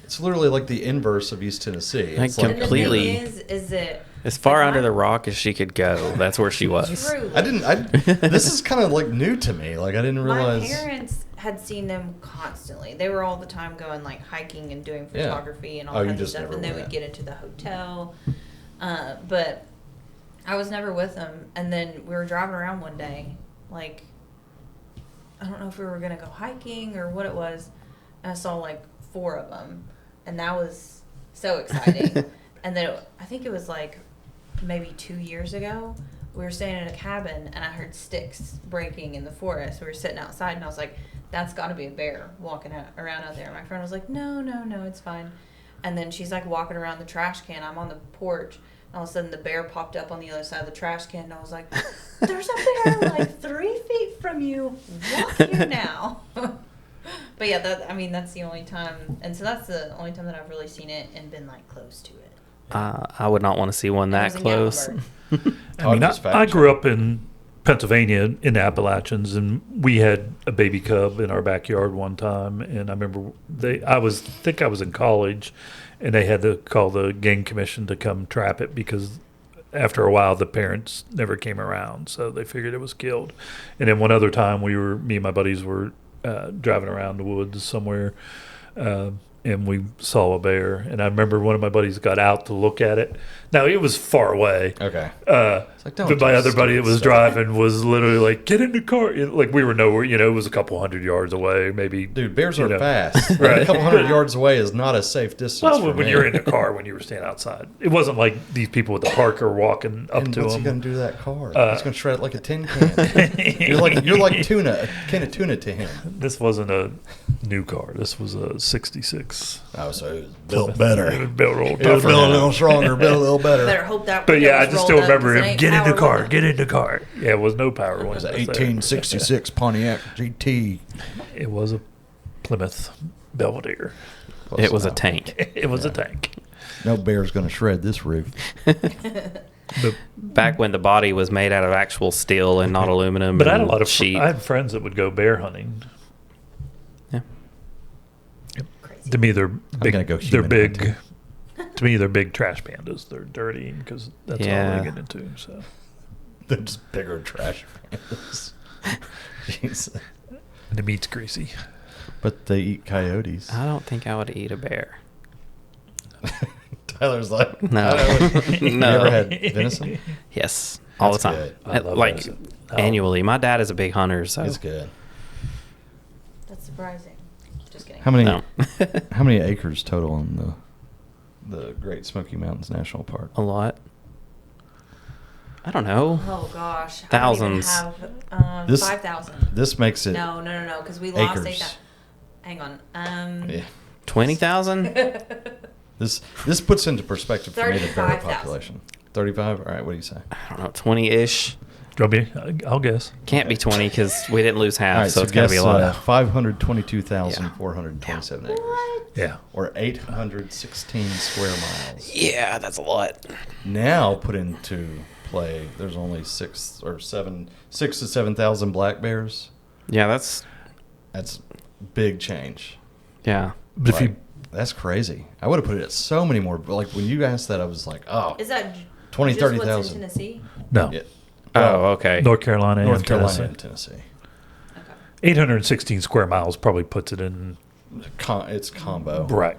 C: It's literally like the inverse of East Tennessee.
A: Like
C: It's like
A: completely-
B: And the thing is that
A: As far
B: Like,
A: under
B: my-
A: the rock as she could go. That's where she was.
B: True.
C: This is kind of like new to me. Like I didn't realize.
B: My parents had seen them constantly. They were all the time going like hiking and doing
C: Yeah.
B: photography and all
C: Oh, you
B: kinds of
C: just
B: stuff.
C: never
B: And they
C: went.
B: would get into the hotel. But I was never with them. And then we were driving around one day, like I don't know if we were gonna go hiking or what it was. And I saw like 4 of them, and that was so exciting. And then I think it was like maybe 2 years ago. We were staying in a cabin, and I heard sticks breaking in the forest. We were sitting outside, and I was like, "That's got to be a bear walking around out there." And my friend was like, "No, it's fine." And then she's like walking around the trash can. I'm on the porch. And all of a sudden, the bear popped up on the other side of the trash can, and I was like, "There's a bear like 3 feet from you. Walk here now." But yeah, that's the only time, and so that's the only time that I've really seen it and been like close to it.
A: I would not want to see one
B: And it
A: that
B: was in
A: close.
B: Gatlinburg.
D: I mean,
C: just fact
D: I
C: check.
D: grew up in Pennsylvania in the Appalachians, and we had a baby cub in our backyard one time. And I remember I was in college, and they had to call the game commission to come trap it because after a while the parents never came around, so they figured it was killed. And then one other time me and my buddies were driving around the woods somewhere. And we saw a bear, and I remember one of my buddies got out to look at it. Now it was far away.
C: Okay. like, don't
D: But my
C: do
D: other buddy that was
C: stupid stuff.
D: driving was literally like, "Get in the car!" Like we were nowhere. It was a couple hundred yards away, maybe.
C: Dude, bears
D: you
C: are
D: know.
C: fast. Like,
D: Right.
C: a couple hundred yards away is not a safe distance.
D: Well,
C: for
D: when
C: me.
D: you're in the car, when you were standing outside, it wasn't like these people at the park are walking up
C: And
D: to
C: what's he gonna
D: them.
C: do to that car? He's gonna shred it like a tin can. you're like tuna, a can of tuna to him.
D: This wasn't a new car. This was a '66.
C: Oh, so it was built better.
D: It was built a little
C: It was
D: tougher.
C: built a little stronger, built a little better.
B: Better hope that.
D: But yeah, I
B: window
D: just
B: was
D: still
B: rolled up,
D: remember
B: 'cause it
D: him.
B: ain't
D: Get in the
B: power
D: car.
B: window.
D: Get in the car. Yeah, it was no power
C: It was
D: windows
C: an
D: there.
C: 1866 Pontiac GT.
D: It was a Plymouth Belvedere.
A: It was a tank.
D: It was a tank.
C: No bear's gonna shred this roof.
D: But,
A: Back when the body was made out of actual steel and not aluminum.
D: but I had a
A: and
D: lot of
A: sheet.
D: I had friends that would go bear hunting.
A: Yeah.
B: Crazy.
D: To me, they're big.
C: gonna go
D: they're
C: human
D: big.
C: hunting.
D: To me, they're big trash pandas. They're dirty because that's all
A: Yeah.
D: they get into. So
C: They're just bigger trash pandas. Jeez.
D: and the meat's greasy.
C: But they eat coyotes.
A: I don't think I would eat a bear.
C: Tyler's like,
A: No.
C: I would. You
A: No.
C: ever had venison?
A: Yes, all
C: That's
A: the time.
C: good.
D: I love
A: Like
D: venison. Oh.
A: annually. My dad is a big hunter, so
C: It's good.
B: That's surprising. Just kidding.
C: How many?
A: No.
C: How many acres total in the Great Smoky Mountains National Park?
A: a lot. I don't know.
B: Oh gosh.
A: Thousands.
B: I don't even have
C: This-
B: 5,000.
C: This makes it.
B: No, because we lost
C: Acres.
B: 8,000. Hang on.
C: Yeah.
A: 20,000?
C: This puts into perspective for me the bear
B: 35,000.
C: population. 35. All right. What do you say?
A: I don't know, 20-ish.
D: Do you want me? I'll guess.
A: Can't be 20 because we didn't lose half,
C: All right,
A: so it's got to be a lot.
C: 522,427 acres.
D: Yeah.
C: Or 816 square miles.
A: Yeah, that's a lot.
C: Now put into play, there's only 6 to 7,000 black bears.
A: Yeah, that's
C: big change.
A: yeah.
D: But if you
C: That's crazy. I would have put it at so many more. Like when you asked that, I was like, oh,
B: Is that
C: 20,
B: just what's
C: 30,000.
B: in Tennessee?
D: no,
C: Yeah.
A: Oh, okay.
D: North Carolina,
C: North
D: and
C: Carolina
D: Tennessee.
C: and Tennessee.
B: Okay.
D: 816 square miles probably puts it in
C: It's combo
D: right.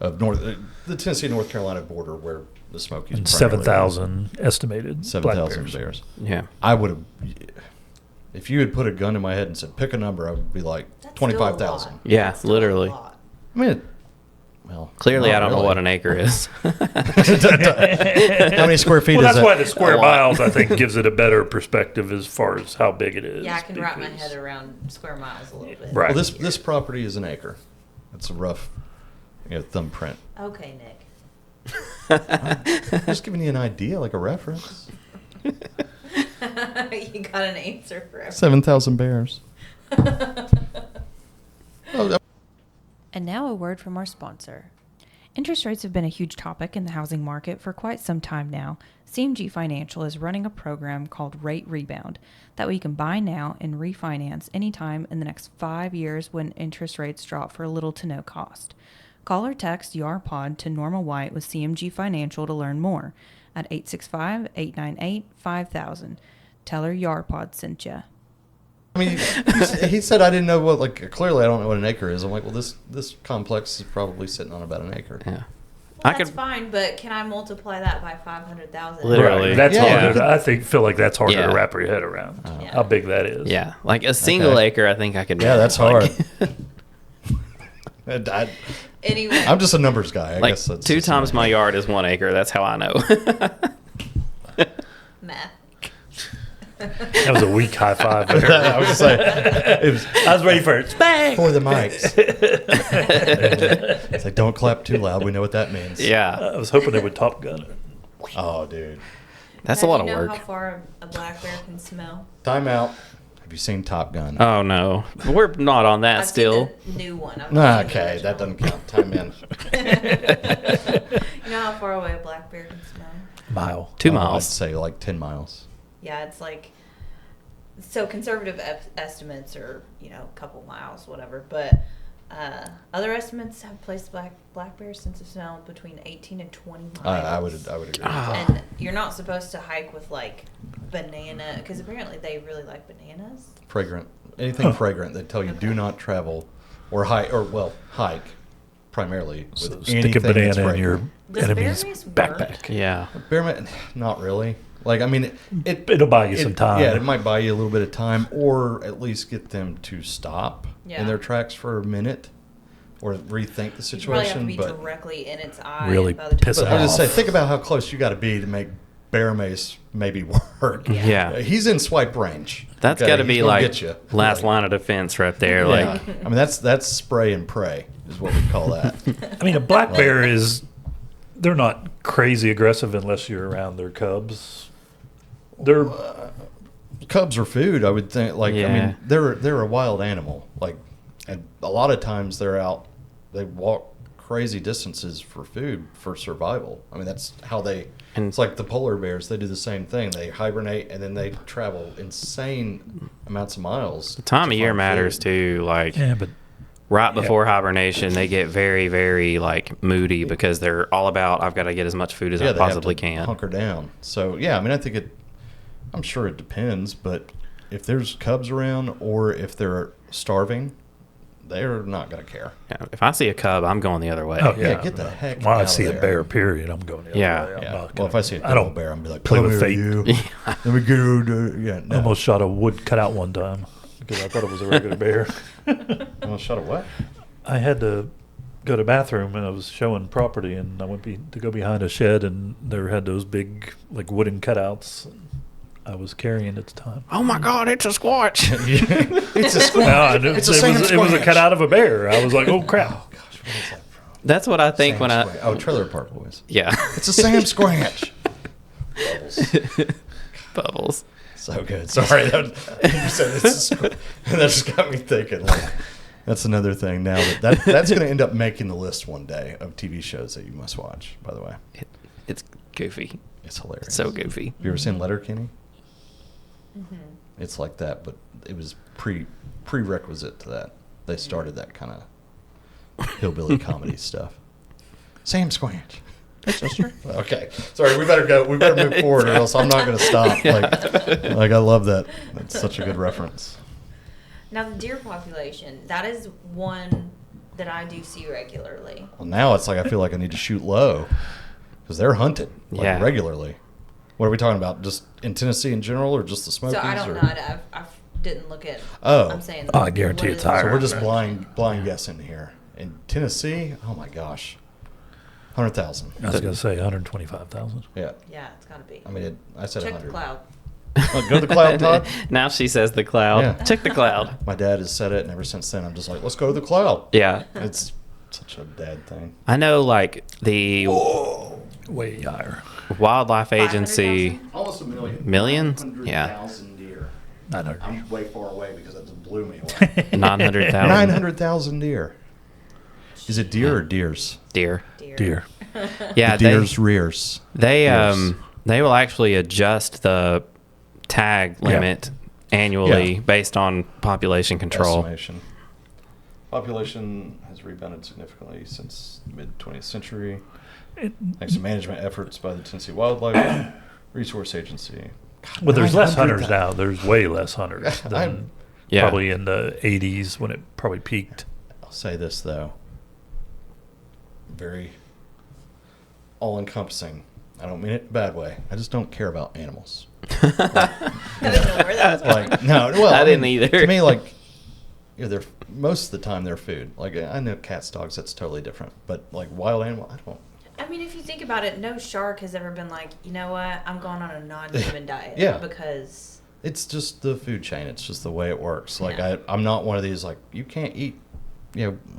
C: of the Tennessee North Carolina border where the Smokies.
D: And
C: primarily
D: 7,000 estimated
C: 7,000
D: black bears.
C: bears.
A: Yeah.
C: I would have, if you had put a gun in my head and said pick a number, I would be like
B: That's
C: 25,000.
B: still a lot.
A: Yeah,
B: That's still a
A: literally.
B: lot.
C: I mean, well,
A: Clearly,
C: not
A: I don't know
C: really.
A: what an acre is.
C: How many square feet
D: Well,
C: is
D: that's
C: that?
D: why the square
A: A lot.
D: miles, I think, gives it a better perspective as far as how big it is.
B: Yeah, I can wrap my
D: because-
B: head around square miles a little bit.
D: Right.
C: Well, this property is an acre. That's a rough, thumbprint.
B: Okay, Nick.
C: Just giving you an idea, like a reference.
B: You got an answer for everything.
C: 7,000 bears. Oh,
E: And now a word from our sponsor. Interest rates have been a huge topic in the housing market for quite some time now. CMG Financial is running a program called Rate Rebound. That way you can buy now and refinance anytime in the next 5 years when interest rates drop for little to no cost. Call or text YARPOD to Norma White with CMG Financial to learn more at 865-898-5000. Tell her YARPOD sent ya.
C: I mean, he said I didn't know what, clearly I don't know what an acre is. I'm like, well, this complex is probably sitting on about an acre.
A: Yeah.
B: Well,
A: I
B: that's
A: could-
B: fine, but can I multiply that by 500,000?
A: Literally.
D: Right. That's
C: Yeah.
D: harder. I feel like that's harder
A: Yeah.
D: to wrap your head around.
B: Yeah.
D: How big that is.
A: Yeah. Like a single
C: Okay.
A: acre, I think I could.
C: Yeah, that's
A: like-
C: hard.
B: Anyway.
C: I'm just a numbers guy. I
A: Like
C: guess that's
A: 2
C: just
A: times
C: me.
A: my yard is 1 acre. That's how I know.
B: Math.
D: That was a weak high five there.
C: I was gonna say,
D: I was ready for it. Bang!
C: for the mics. It's like, don't clap too loud. We know what that means.
A: Yeah.
D: I was hoping they would Top Gun it.
C: Oh, dude.
A: That's
B: Now,
A: a lot
B: do
A: of
B: you know
A: work.
B: how far a black bear can smell?
C: Time out. Have you seen Top Gun?
A: Oh no, we're not on that
B: I've
A: still.
B: seen the new one. I've not seen the
C: Okay, that
B: original.
C: doesn't count. Time in.
B: You know how far away a black bear can smell?
D: Mile.
A: 2
C: I'd
A: miles.
C: say like 10 miles.
B: Yeah, it's like, so conservative estimates are, a couple miles, whatever. But other estimates have placed black bears sense of smell between 18 and 20 miles.
C: I would agree.
A: Ah.
B: And you're not supposed to hike with like banana, because apparently they really like bananas.
C: Fragrant. Anything fragrant, they tell you do not travel or hike, hike primarily with
D: So
C: anything
D: stick a
C: that's
D: banana in your
C: fragrant.
B: Does
D: enemy's
B: bear mace work?
D: backpack.
A: Yeah.
C: Bear man, not really. Like, I mean,
D: It'll buy you some time.
C: Yeah, it might buy you a little bit of time, or at least get them to stop
B: Yeah.
C: in their tracks for a minute, or rethink the
B: You probably have to
C: situation.
B: be
C: But
B: directly in its eye.
D: Really
B: by the
D: piss
B: time
C: I was just say,
D: off.
C: think about how close you got to be to make bear mace maybe work.
A: Yeah.
C: He's in swipe range.
A: That's
C: Okay,
A: got to
C: he's
A: be
C: gonna
A: like
C: get you.
A: last
C: Like,
A: line of defense right there.
C: yeah.
A: Like,
C: I mean, that's spray and pray is what we call that.
D: I mean, a black bear they're not crazy aggressive unless you're around their cubs. They're
C: Cubs are food, I would think. Like, I
A: Yeah.
C: mean, they're a wild animal. Like, and a lot of times they're out. They walk crazy distances for food, for survival. I mean, that's how they.
A: And-
C: It's like the polar bears. They do the same thing. They hibernate and then they travel insane amounts of miles.
A: time
C: to
A: of year
C: find
A: matters
C: food.
A: too. Like,
D: yeah, but
A: right before hibernation, they get very, very like moody because they're all about, I've got to get as much food as I
C: they have
A: possibly
C: to
A: can.
C: hunker down. So yeah, I mean, I think I'm sure it depends, but if there's cubs around or if they're starving, they're not going to care.
A: Yeah, if I see a cub, I'm going the other way.
D: Oh,
C: Yeah, get the heck
D: When I
C: out of
D: see a
C: there.
D: bear, period, I'm going the other
A: Yeah.
D: way. I'm
C: Yeah.
D: not
C: Well,
D: gonna-
C: if I see a
D: I don't
C: bear, I'm be like,
D: play
C: come
D: with
C: here,
D: fate.
C: you. Let me go. Yeah,
D: I
C: no.
D: almost shot a wood cutout one time because I thought it was a regular bear.
C: Almost shot a what?
D: I had to go to the bathroom and I was showing property and I went to go behind a shed and there had those big like wooden cutouts. I was carrying at the time.
A: Oh my God, it's a squatch.
C: It's a squirrel.
D: No, I knew-
C: It's a
D: it
C: Sam
D: was a
C: Squatch.
D: cutout of a bear. I was like, oh crap.
C: Oh gosh, what is that from?
A: That's what I think
C: Sam
A: when I.
C: Squatch. Oh, Trailer Park Boys.
A: Yeah.
C: It's a Sam Squatch.
A: Bubbles.
C: So good. Sorry, you said this, that just got me thinking. Like, that's another thing now that's going to end up making the list one day of TV shows that you must watch. By the way,
A: It's goofy.
C: it's hilarious.
A: It's so goofy.
C: Have you ever seen Letterkenny?
B: Mm-hmm.
C: It's like that, but it was prerequisite to that. They started that kind of hillbilly comedy stuff. Sam Squanch. Okay, sorry. We better go. We better move forward, or else I'm not going to stop. Like I love that. That's such a good reference.
B: Now the deer population, that is one that I do see regularly.
C: Well, now it's like I feel like I need to shoot low because they're hunted regularly. What are we talking about? Just in Tennessee in general, or just the Smokies?
B: So I don't
C: or?
B: know. I didn't look at.
C: Oh.
B: I'm saying.
D: Oh, I guarantee
B: what
D: it's
B: is-
D: higher.
C: So we're just blind guessing here. In Tennessee, oh my gosh, 100,000.
D: I was going to say 125,000.
C: Yeah,
B: Yeah, it's got to be.
C: I mean, I said
B: Check the
C: 100.
B: cloud.
C: Oh, go to the cloud, Todd.
A: Now she says the cloud.
C: Yeah.
A: Check the cloud.
C: My dad has said it, and ever since then, I'm just like, let's go to the cloud.
A: Yeah.
C: It's such a dad thing.
A: I know, like, the
D: Way higher.
A: wildlife agency.
B: 500,000?
C: Almost a million.
A: Millions? Yeah.
C: 900,000 deer.
D: 900.
C: I'm way far away because that just blew me away.
A: 900,000
C: 900,000 deer. Is it deer or deers?
A: deer.
D: Deer.
A: Yeah,
C: The deer's rears.
A: they
C: Yes.
A: they will actually adjust the tag limit annually
C: Yeah.
A: based on population control.
C: Estimation. Population has rebounded significantly since the mid 20th century. Thanks to management efforts by the Tennessee Wildlife Resource Agency.
D: But there's less
C: 900,000.
D: hunters now. There's way less hunters than
A: Yeah.
D: probably in the 80s when it probably peaked.
C: I'll say this though. Very all-encompassing. I don't mean it in a bad way. I just don't care about animals.
B: I didn't know where that was going.
C: Like no, well,
A: I didn't
C: mean,
A: either.
C: To me, like, they're most of the time they're food. Like I know cats, dogs, that's totally different. But like wild animal, I don't.
B: I mean, if you think about it, no shark has ever been like, you know what, I'm going on a non-human diet.
C: Yeah.
B: Because.
C: It's just the food chain. It's just the way it works. Like
B: Yeah.
C: I'm not one of these like you can't eat,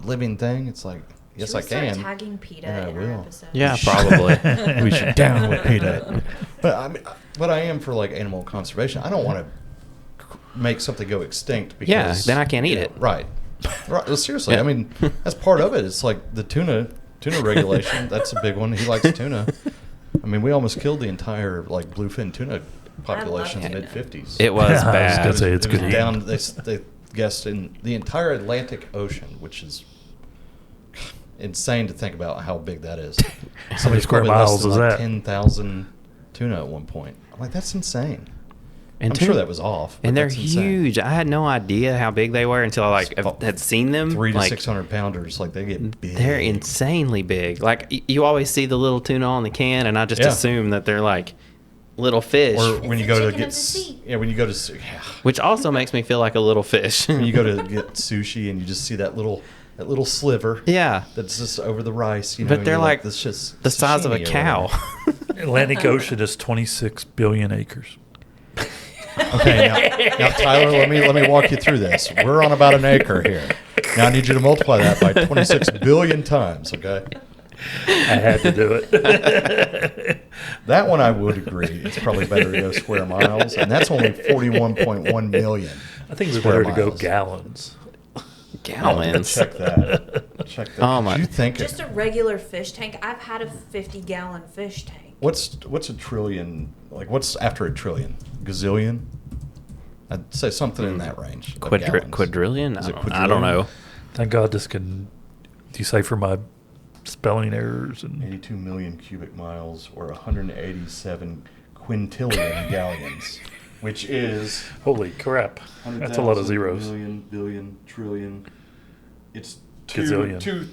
C: living thing. It's like yes
B: Should we
C: I can.
B: start tagging PETA
C: Yeah, I
B: in our
C: will.
B: episodes?
A: Yeah, probably.
C: We should down with PETA. But I mean, but I am for like animal conservation. I don't want to make something go extinct because
A: Yeah, then I can't eat it.
C: Right. Right. Well, seriously,
A: Yeah.
C: I mean that's part of it. It's like the tuna regulation. That's a big one. He likes tuna. I mean, we almost killed the entire like bluefin tuna population in the
B: tuna.
C: mid-50s.
A: It was
D: I was
A: bad.
D: gonna say it's
C: it was
D: good to eat.
C: down. They guessed in the entire Atlantic Ocean, which is insane to think about how big that is.
D: How many square miles is that?
C: 10,000 tuna at one point. I'm like, that's insane.
A: And
C: I'm
A: tuna-
C: sure that was off. but
A: And they're
C: that's insane.
A: huge. I had no idea how big they were until I had seen them.
C: 300 to
A: like,
C: 600 pounders. Like they get big.
A: They're insanely big. Like you always see the little tuna on the can, and I just
C: Yeah.
A: assume that they're like little fish,
C: Or when you
B: It's
C: go
B: the
C: to
B: chicken
C: get
B: of the sea.
C: when you go to
A: which also makes me feel like a little fish.
C: when you go to get sushi and you just see that little sliver.
A: yeah,
C: That's just over the rice. You know,
A: but
C: and
A: they're
C: you're
A: like
C: this just
A: the size of a
C: sashimi or
A: cow.
C: whatever.
D: Atlantic Ocean is 26 billion acres.
C: Okay, now Tyler, let me walk you through this. We're on about an acre here. Now I need you to multiply that by 26 billion times. Okay,
D: I had to do it.
C: that one I would agree. It's probably better to go square miles, and that's only 41.1 million.
D: I think it's
C: Square
D: better to go
C: miles.
D: gallons.
A: Gallons.
C: Check that. Check that.
A: Oh, my-
C: Did you think
B: Just a regular fish tank. I've had a 50-gallon fish tank.
C: what's a trillion? Like what's after a trillion? Gazillion? I'd say something in that range. of gallons.
A: Quadrillion?
C: Is it
A: I don't know.
D: Thank God this can decipher my spelling errors. And
C: 82 million cubic miles, or 187 quintillion galleons, which is
D: holy crap, that's a lot of
C: 100,000
D: zeros.
C: Million, billion, trillion. It's
D: Gazillion.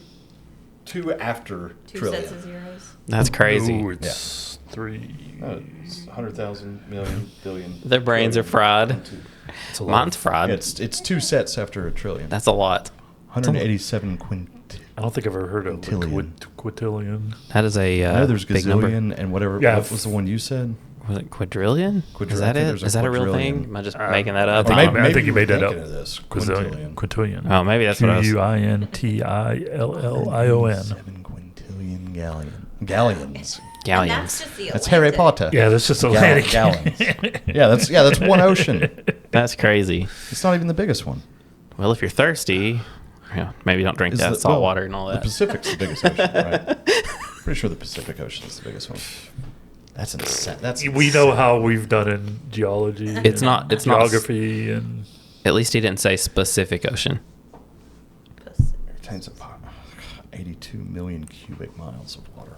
C: two after
B: Two
C: trillion.
B: sets of zeros.
A: That's crazy.
D: Ooh, it's three.
C: It's 100,000 million, billion.
A: Their brains are fried.
D: It's a lot.
A: Mine's fried.
C: It's two sets after a trillion.
A: That's a lot.
C: 187 quint.
D: I don't think I've ever heard of a
C: Quintillion.
D: quintillion.
A: That is a
C: I know there's
A: big number.
C: gazillion and whatever.
D: Yeah,
C: What was the one you said?
A: Was it quadrillion?
C: Quadri-
A: Is
C: I
A: that
C: think
A: it?
C: there's a
A: Is that a real
C: quadrillion.
A: thing? Am I just making that
D: I
A: up?
D: think
A: I
D: you
A: don't know.
D: I think you made that
C: were
D: up.
C: thinking of this.
D: Quintillion. Quintillion.
A: Oh, maybe that's what I was.
D: Quintillion.
C: 187 quintillion galleons.
B: And
A: Galleons.
B: that's just the
C: That's Harry
B: Atlantic.
C: Potter.
D: Yeah, that's just Atlantic.
C: Gallons. That's one ocean.
A: That's crazy.
C: It's not even the biggest one.
A: Well, if you're thirsty, maybe don't drink
C: Is
A: that
C: the-
A: salt
C: well,
A: water and all that.
C: The Pacific's the biggest ocean, right? Pretty sure the Pacific Ocean is the biggest one. That's insane. That's
D: We know how we've done in geology.
A: It's
D: and
A: not
D: geography and
A: At least he didn't say Pacific Ocean.
B: Pacific.
C: Contains about 82 million cubic miles of water.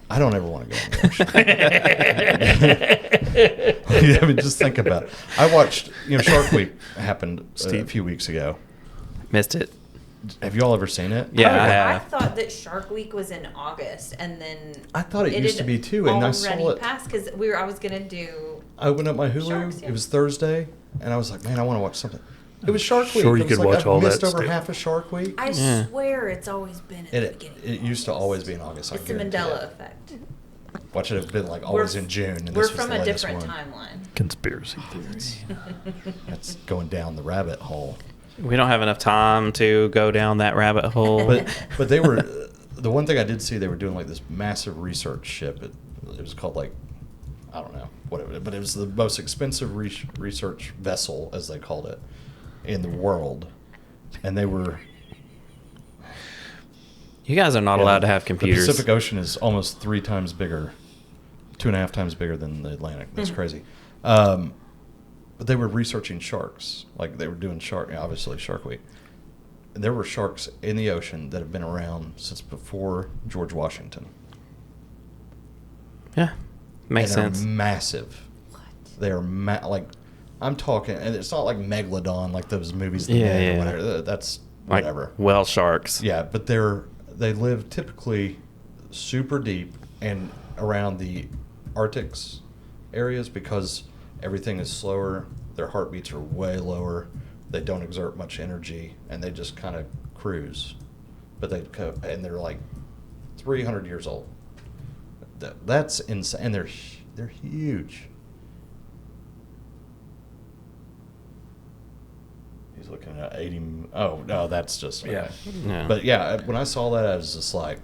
C: I don't ever want to go in the ocean. I mean, just think about it. I watched, Shark Week happened a few weeks ago.
A: Missed it.
C: Have you all ever seen it?
A: Yeah, I
B: I
A: have.
B: thought that Shark Week was in August, and then
C: I thought it used
B: had
C: to be too, and I saw
B: already
C: it.
B: passed because I was gonna do.
C: I opened up my Hulu.
B: Sharks, yeah.
C: It was Thursday, and I was like, man, I want to watch something. It was Shark Week.
D: Sure you
C: It was
D: could
C: like
D: watch
C: I
D: all
C: missed
D: that
C: over
D: stuff.
C: half of Shark Week.
B: I
A: Yeah.
B: swear it's always been at the
C: It
B: beginning.
C: used to always be in August. I
B: It's the
C: guarantee
B: Mandela
C: it.
B: effect.
C: Watch it have been like always in June. And
B: We're
C: this was
B: from
C: the
B: a
C: latest
B: different
C: one.
B: timeline.
D: conspiracy theories.
C: That's going down the rabbit hole.
A: We don't have enough time to go down that rabbit hole.
C: But they were the one thing I did see, they were doing like this massive research ship. It was called like, I don't know whatever, but it was the most expensive research vessel, as they called it, in the world, and they were.
A: You guys are not allowed to have computers.
C: The Pacific Ocean is almost 3 times bigger, 2.5 times bigger than the Atlantic. That's crazy. But they were researching sharks. Like they were doing obviously Shark Week. And there were sharks in the ocean that have been around since before George Washington.
A: Yeah, makes
C: and
A: sense.
C: They're massive.
B: What?
C: They are like, I'm talking, and it's not like Megalodon, like those movies. The
A: Yeah,
C: Meg or
A: yeah.
C: whatever. That's
A: Like
C: whatever.
A: whale sharks.
C: Yeah, but they live typically super deep and around the Arctics areas because everything is slower. Their heartbeats are way lower. They don't exert much energy, and they just kind of cruise. But and they're like 300 years old. That's insane, and they're huge. He's looking at 80. Oh no, that's just
D: Yeah.
A: Yeah.
C: But yeah, when I saw that, I was just like,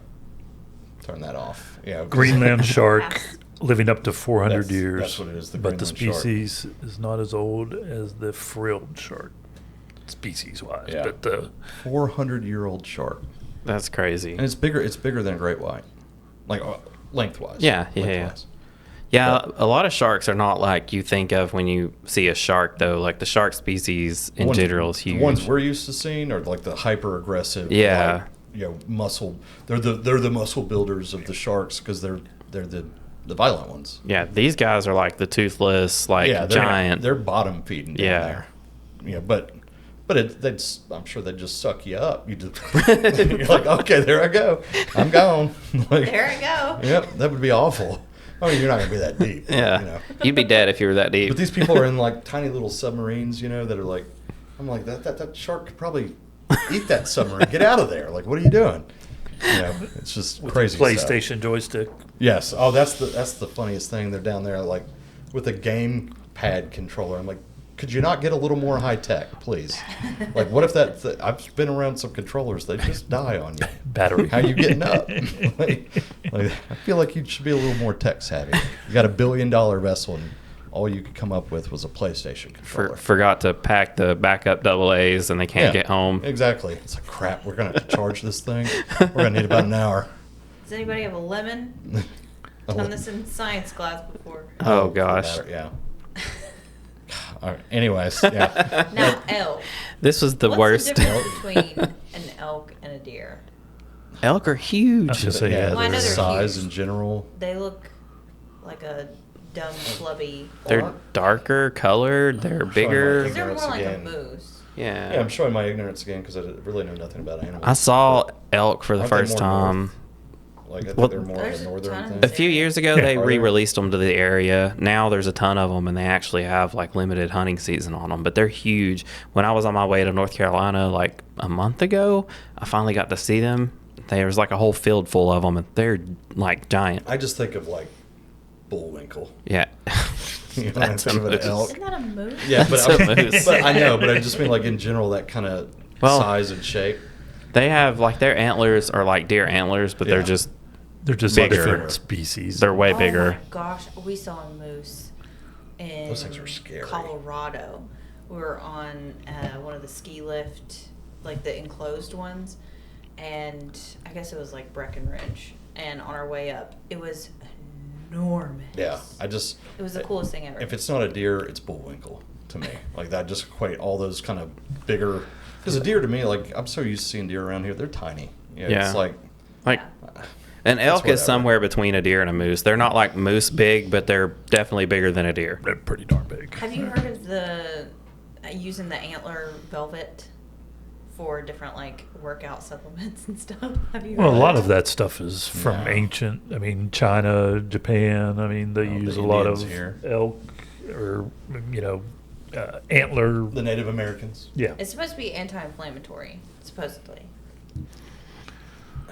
C: turn that off. Yeah, 'cause-
D: Greenland shark living up to 400
C: That's-
D: years.
C: that's what it is, the
D: but the
C: Greenland shark.
D: species is not as old as the frilled shark, species-wise.
C: Yeah.
D: But the
C: 400-year-old shark,
A: That's crazy.
C: and it's bigger. It's bigger than a great white, like lengthwise.
A: Yeah.
C: Lengthwise.
A: Yeah,
C: But-
A: a lot of sharks are not like you think of when you see a shark, though. Like the shark species in general is huge.
C: The ones we're used to seeing are like the hyper aggressive.
A: Yeah.
C: Muscle. They're the muscle builders of the sharks because they're the violent ones.
A: Yeah, these guys are like the toothless, like
C: They're
A: giant.
C: They're bottom feeding down
A: Yeah.
C: there. Yeah, but I'm sure they just suck you up. You just you're like, okay, there I go. I'm gone. Like,
B: There I go.
C: Yep, that would be awful. I mean, you're not gonna be that deep.
A: Yeah, you'd be dead if you were that deep.
C: But these people are in like tiny little submarines, that are like, I'm like that shark could probably eat that submarine. Get out of there! Like, what are you doing? It's just
D: with
C: crazy.
D: the
C: stuff.
D: PlayStation joystick.
C: Yes. Oh, that's the funniest thing. They're down there like with a game pad controller. I'm like, could you not get a little more high tech, please? Like, what if I've been around some controllers, they just die on you.
D: Battery.
C: How you getting up? like, I feel like you should be a little more tech savvy. You got $1 billion vessel, and all you could come up with was a PlayStation controller.
A: Forgot to pack the backup AA's, and they can't
C: Yeah,
A: get home.
C: Exactly. It's like, crap, we're going to have to charge this thing. We're going to need about an hour.
B: Does anybody have a lemon? Done this in science class before.
A: Oh gosh,
C: Yeah. All right. Anyways, yeah.
B: Now elk.
A: this was the
B: What's
A: worst.
B: the difference between an elk and a deer?
A: Elk are huge.
D: I was gonna say, yeah,
B: Well, I know
C: their
B: they're
C: size
B: huge.
C: in general.
B: They look like a dumb, flubby.
A: They're darker colored. They're bigger.
C: Like-
B: They're more
C: ignorance
B: like
C: again.
B: a moose.
A: Yeah.
C: Yeah, I'm showing my ignorance again because I really know nothing about animals.
A: I saw elk for the
C: Aren't they
A: first
C: more
A: time.
C: north? Like, I think
A: Well,
C: they're more of
B: There's
C: a
B: a
C: northern
B: ton of
C: thing.
B: them.
A: A few years ago, they
C: Are there?
A: re-released them to the area. Now there's a ton of them, and they actually have like limited hunting season on them. But they're huge. When I was on my way to North Carolina like a month ago, I finally got to see them. There was like a whole field full of them, and they're like giant.
C: I just think of like Bullwinkle.
A: Yeah.
C: You know,
A: That's
C: instead of an
A: moose.
C: elk.
B: Isn't that a moose?
C: Yeah, but,
A: That's a moose.
C: but I know, but I just mean like in general that kind of
A: Well,
C: size and shape.
A: They have like their antlers are like deer antlers, but they're
C: Yeah.
A: just
D: They're just
A: Bigger.
D: different species.
A: They're way
B: Oh
A: bigger.
B: my gosh, we saw a moose in
C: Those things are scary.
B: Colorado. We were on one of the ski lift, like the enclosed ones, and I guess it was like Breckenridge. And on our way up, it was enormous.
C: Yeah,
B: It was the coolest thing ever.
C: If it's not a deer, it's bullwinkle to me. Like that, just equate all those kind of bigger. Because a deer to me, like I'm so used to seeing deer around here, they're tiny.
A: Yeah.
C: It's like
A: Like an elk
C: whatever.
A: is somewhere between a deer and a moose. They're not like moose big, but they're definitely bigger than a deer.
D: They're pretty darn big.
B: Have you heard of the using the antler velvet for different like workout supplements and stuff? Have you?
D: Well, a
B: heard
D: lot
B: that?
D: of that stuff is from
C: No.
D: ancient. I mean, China, Japan. I mean, they
C: Oh, the
D: use a lot of
C: Indians here.
D: elk or antler.
C: the Native Americans.
D: Yeah.
B: It's supposed to be anti-inflammatory, supposedly.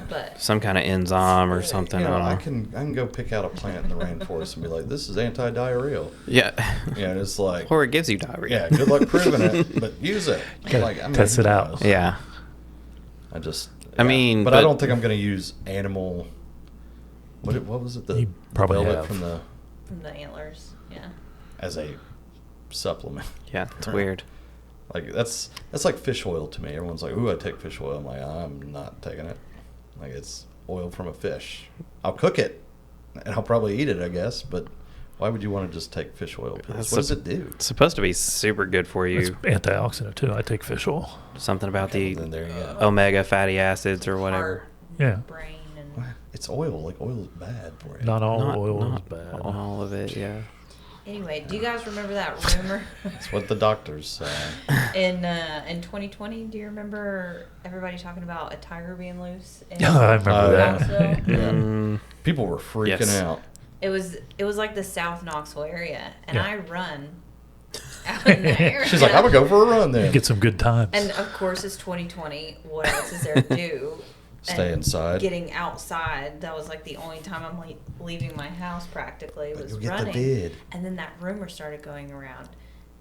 B: But
A: Some kind of enzyme or something.
C: You know,
A: I
C: I
A: don't know.
C: can go pick out a plant in the rainforest and be like, this is anti-diarrheal.
A: Yeah.
C: Yeah, and it's like,
A: Or it gives you diarrhea.
C: yeah, good luck proving it, but use it.
D: Gotta
C: Like, I mean,
D: test it
C: who
D: out.
C: knows?
A: Yeah.
C: I just.
A: I mean,
C: but I
A: but-
C: don't think I'm going to use animal. What was it? The
D: You probably
C: velvet
D: have.
C: from
B: the antlers, yeah.
C: as a supplement.
A: Yeah, it's weird.
C: Like that's like fish oil to me. Everyone's like, "Ooh, I take fish oil." I'm like, I'm not taking it. Like it's oil from a fish. I'll cook it, and I'll probably eat it, I guess. But why would you want to just take fish oil pills?
A: That's
C: What does
A: sup-
C: it do?
A: It's supposed to be super good for
D: It's
A: you.
D: antioxidant too. I take fish oil.
A: Something about
C: Okay,
A: the
C: well, then there you go.
A: omega fatty acids or whatever.
B: Heart,
D: Yeah.
B: brain, and
C: Well, it's oil. Like oil is bad for you.
D: Not all
A: Not-
D: oil
A: not
D: is bad.
A: All of it, yeah.
B: anyway, do you guys remember that rumor
C: That's what the doctors say.
B: in 2020? Do you remember everybody talking about a tiger being loose? In
D: I remember that.
B: Knoxville?
C: Yeah.
A: Mm,
C: People were freaking
A: Yes.
C: out.
B: It was like the South Knoxville area, and
D: Yeah.
B: I run out in the area.
C: She's like, "I'm gonna go for a run then."
D: Get some good times.
B: And of course, it's 2020. What else is there to do?
C: Stay
B: And
C: inside.
B: Getting outside, that was like the only time I'm like leaving my house practically
C: But
B: was
C: you'll get the
B: running.
C: vid.
B: And then that rumor started going around,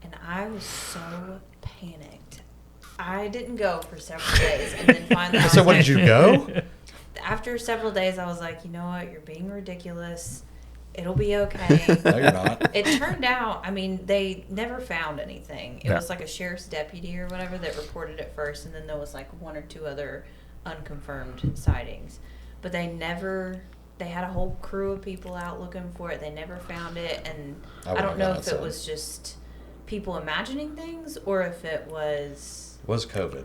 B: and I was so panicked. I didn't go for several days, and then finally, I was
C: So what
B: like,
C: did you go?
B: After several days, I was like, you know what? You're being ridiculous. It'll be okay.
C: No, you're not.
B: It turned out, I mean, they never found anything. It
D: Yeah.
B: was like a sheriff's deputy or whatever that reported it first, and then there was like one or two other unconfirmed sightings. But they had a whole crew of people out looking for it. They never found it, and
C: I
B: I
C: would've
B: don't know
C: gone
B: if it
C: outside.
B: was just people imagining things or if it was,
C: Was COVID?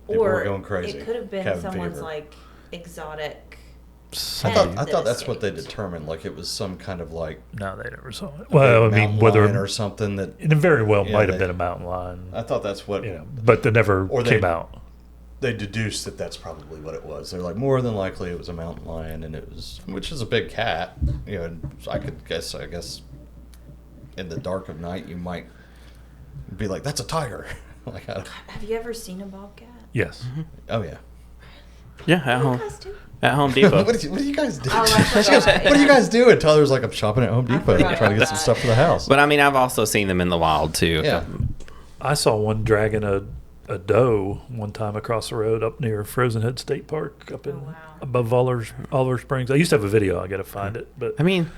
C: People
B: or
C: were going crazy.
B: it could have been
C: Cabin
B: someone's
C: fever.
B: like exotic.
C: I
B: Pet
C: thought
B: that
C: that's what they
B: escaped.
C: determined. Like it was some kind of like
D: No, they never saw it. Well, I mean,
C: mountain
D: whether
C: lion or something that
D: it very well
C: Yeah,
D: might have
C: they-
D: been a mountain lion.
C: I thought that's what
D: But they never
C: Or
D: came
C: they-
D: out.
C: they deduced that that's probably what it was. They're like more than likely it was a mountain lion, and it was, which is a big cat. You know, and I guess in the dark of night you might be like, that's a tiger. Like,
B: Have you ever seen a bobcat?
D: Yes.
C: oh yeah.
A: Yeah, at
B: You
A: home.
B: guys do?
A: At Home Depot.
C: what do you guys do?
B: Oh, I
C: She goes,
B: forgot,
C: what do you
B: yeah.
C: guys do? And Tyler's like, I'm shopping at Home Depot
B: forgot
C: trying to get
B: about
C: some
B: that.
C: stuff for the house.
A: But I mean, I've also seen them in the wild too.
C: Yeah.
D: I saw one dragging a doe one time across the road up near Frozen Head State Park up in
B: Oh, wow.
D: above Aller Springs. I used to have a video. I got to find it, but
A: I mean,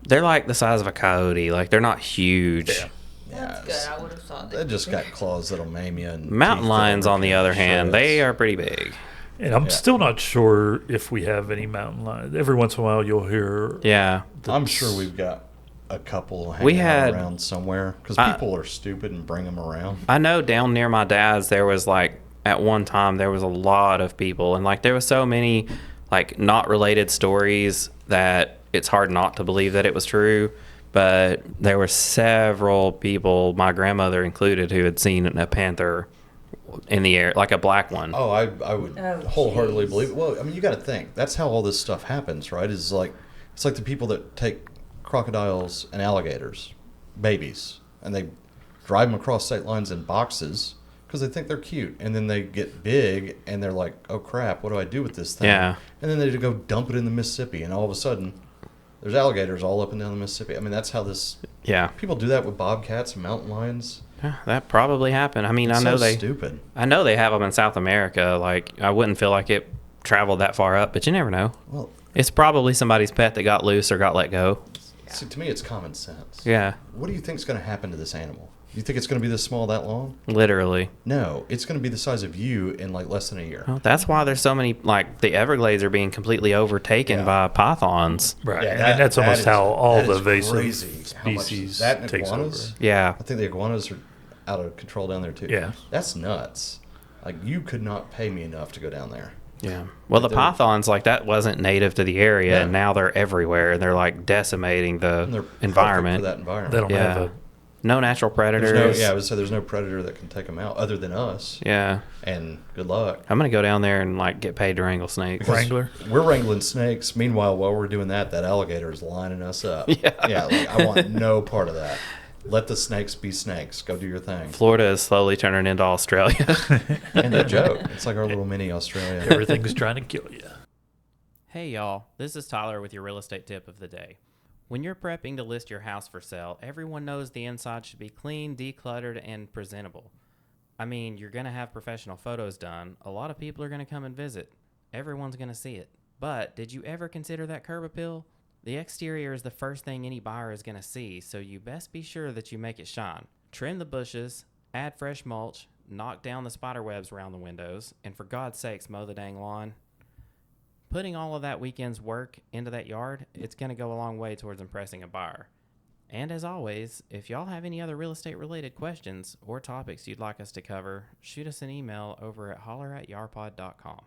A: they're like the size of a coyote. Like they're not huge.
D: Yeah.
B: That's
C: Yes.
B: good. I would have thought
C: They
B: that.
C: just got claws that'll maim you. And
A: Mountain
C: teeth
A: lions,
C: that'll
A: on the
C: rip you
A: other
C: to
A: hand, they
C: shreds.
A: are pretty big.
D: and I'm
C: Yeah.
D: still not sure if we have any mountain lions. Every once in a while, you'll hear.
A: Yeah.
C: I'm sure we've got a couple hanging
A: We had-
C: out around somewhere because
A: I-
C: people are stupid and bring them around.
A: I know down near my dad's there was like at one time there was a lot of people and like there was so many like not related stories that it's hard not to believe that it was true. But there were several people, my grandmother included, who had seen a panther in the air, like a black one.
C: Oh, I would
B: Oh,
C: wholeheartedly
B: jeez.
C: believe it. Well, I mean, you got to think that's how all this stuff happens, right? Is like it's like the people that take crocodiles and alligators, babies, and they drive them across state lines in boxes because they think they're cute, and then they get big and they're like, "Oh crap, what do I do with this thing?"
A: Yeah.
C: And then they go dump it in the Mississippi, and all of a sudden, there's alligators all up and down the Mississippi. I mean, that's how this.
A: Yeah.
C: People do that with bobcats and mountain lions.
A: Yeah, that probably happened. I mean,
C: It's
A: I know
C: so
A: they
C: stupid.
A: I know they have them in South America. Like I wouldn't feel like it traveled that far up, but you never know.
C: Well,
A: It's probably somebody's pet that got loose or got let go.
C: see, to me, it's common sense.
A: Yeah,
C: What do you think is going to happen to this animal? You think it's going to be this small that long?
A: literally.
C: No, it's going to be the size of you in like less than a year.
A: Well, that's why there's so many, like, the Everglades are being completely overtaken
C: Yeah.
A: by pythons.
D: Right.
C: Yeah,
D: and that's almost
C: is-
D: how all
C: that
D: the
C: is
D: invasive
C: crazy how much
D: species
C: that and
D: takes
C: iguanas.
D: over.
A: Yeah.
C: I think the iguanas are out of control down there too.
D: Yeah.
C: That's nuts. Like you could not pay me enough to go down there.
A: Yeah. Well, the
C: Like, they're-
A: pythons, like, that wasn't native to the area,
C: Yeah.
A: and now they're everywhere, and they're, like, decimating
C: And they're
A: the
C: perfect
A: environment.
C: for that environment.
D: They don't
A: Yeah.
D: have a.
A: No natural predators.
C: There's no, yeah, I would say there's no predator that can take them out other than us.
A: Yeah.
C: And good luck.
A: I'm going to go down there and, like, get paid to wrangle snakes.
D: Wrangler.
C: We're wrangling snakes. Meanwhile, while we're doing that, that alligator is lining us up.
A: Yeah.
C: Yeah. Like, I want no part of that. Let the snakes be snakes. Go do your thing.
A: Florida is slowly turning into Australia.
C: And a joke. It's like our little mini Australia.
D: Everything's trying to kill you.
A: Hey, y'all. This is Tyler with your real estate tip of the day. When you're prepping to list your house for sale, everyone knows the inside should be clean, decluttered, and presentable. I mean, you're going to have professional photos done. A lot of people are going to come and visit. Everyone's going to see it. But did you ever consider that curb appeal? The exterior is the first thing any buyer is going to see, so you best be sure that you make it shine. Trim the bushes, add fresh mulch, knock down the spider webs around the windows, and for God's sakes, mow the dang lawn. Putting all of that weekend's work into that yard, it's going to go a long way towards impressing a buyer. And as always, if y'all have any other real estate related questions or topics you'd like us to cover, shoot us an email over at holler@yarpod.com.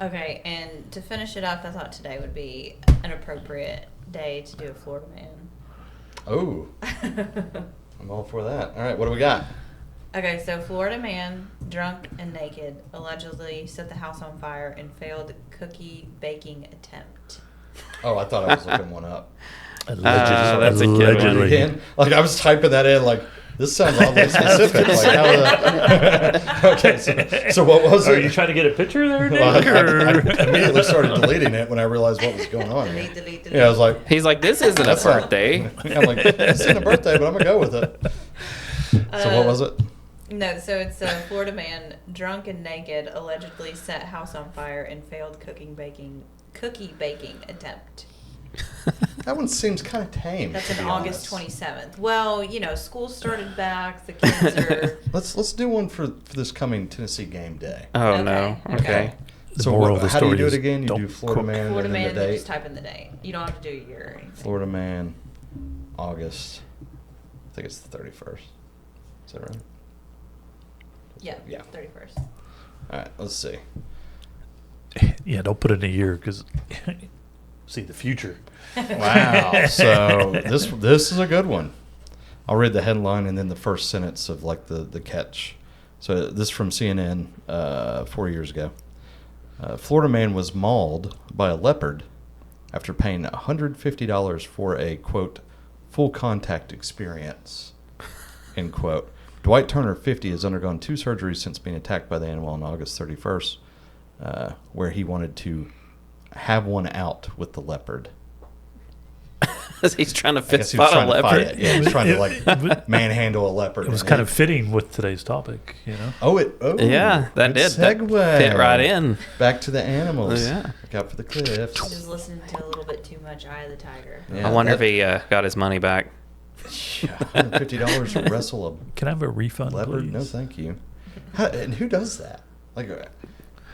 B: Okay, and to finish it up, I thought today would be an appropriate day to do a Florida man.
C: Oh, I'm all for that. All right, what do we got?
B: Okay, so Florida man, drunk and naked, allegedly set the house on fire in failed cookie baking attempt.
C: Oh, I thought I was looking one up.
A: That's a good one.
D: Allegedly.
C: Again, like I was typing that in, like this sounds oddly specific. Like how okay, so what was
D: Are
C: it?
D: you trying to get a picture there, Nick?
C: Well, I
D: or-
C: immediately started deleting it when I realized what was going on. here.
B: Delete.
C: Yeah, I was like,
A: He's like, this isn't a
C: That's not-
A: birthday.
C: I'm like, this isn't a birthday, but I'm gonna go with it. So what was it?
B: No, so it's a Florida man, drunk and naked, allegedly set house on fire in failed cookie baking attempt.
C: That one seems kind of tame.
B: That's
C: to
B: on
C: be
B: August
C: honest.
B: 27th. Well, school started back. The kids are.
C: Let's do one for this coming Tennessee game day.
A: Oh,
B: Okay,
A: no.
B: okay.
A: Okay.
D: The
C: So
D: moral of the
C: how do you
D: story
C: do
D: is
C: it again? You
D: don't
C: do Florida
D: cook.
C: man
B: Florida
C: and then
B: man,
C: the
B: you
C: date.
B: just type in the date. You don't have to do a year or anything.
C: Florida man, August. I think it's the 31st. Is that right?
B: Yeah.
C: Yeah.
B: 31st.
C: All right, let's see.
D: Yeah, don't put it in a year because see the future.
C: Wow. So this is a good one. I'll read the headline and then the first sentence of like the catch. So this is from CNN 4 years ago. Florida man was mauled by a leopard after paying $150 for a, quote, full contact experience, end quote. Dwight Turner, 50, has undergone 2 surgeries since being attacked by the animal on August 31st, where he wanted to have one out with the leopard.
A: He's trying to
C: I guess
A: fist
C: he was
A: fight a
C: trying to fight
A: leopard.
C: it. Yeah, he was trying to
D: It-
C: like manhandle a leopard.
D: It was
C: And
D: kind
C: he-
D: of fitting with today's topic, you know.
C: Oh,
A: Yeah, that
C: good
A: did. That
C: segue.
A: fit right in.
C: Back to the animals.
A: Yeah.
C: Look out for the cliffs.
B: Just listening to a little bit too much Eye of the Tiger.
C: Yeah,
A: I wonder
C: that-
A: if he got his money back.
C: $150 to wrestle
D: Can I have a refund,
C: a leopard?
D: please?
C: No, thank you. And who does that? Like,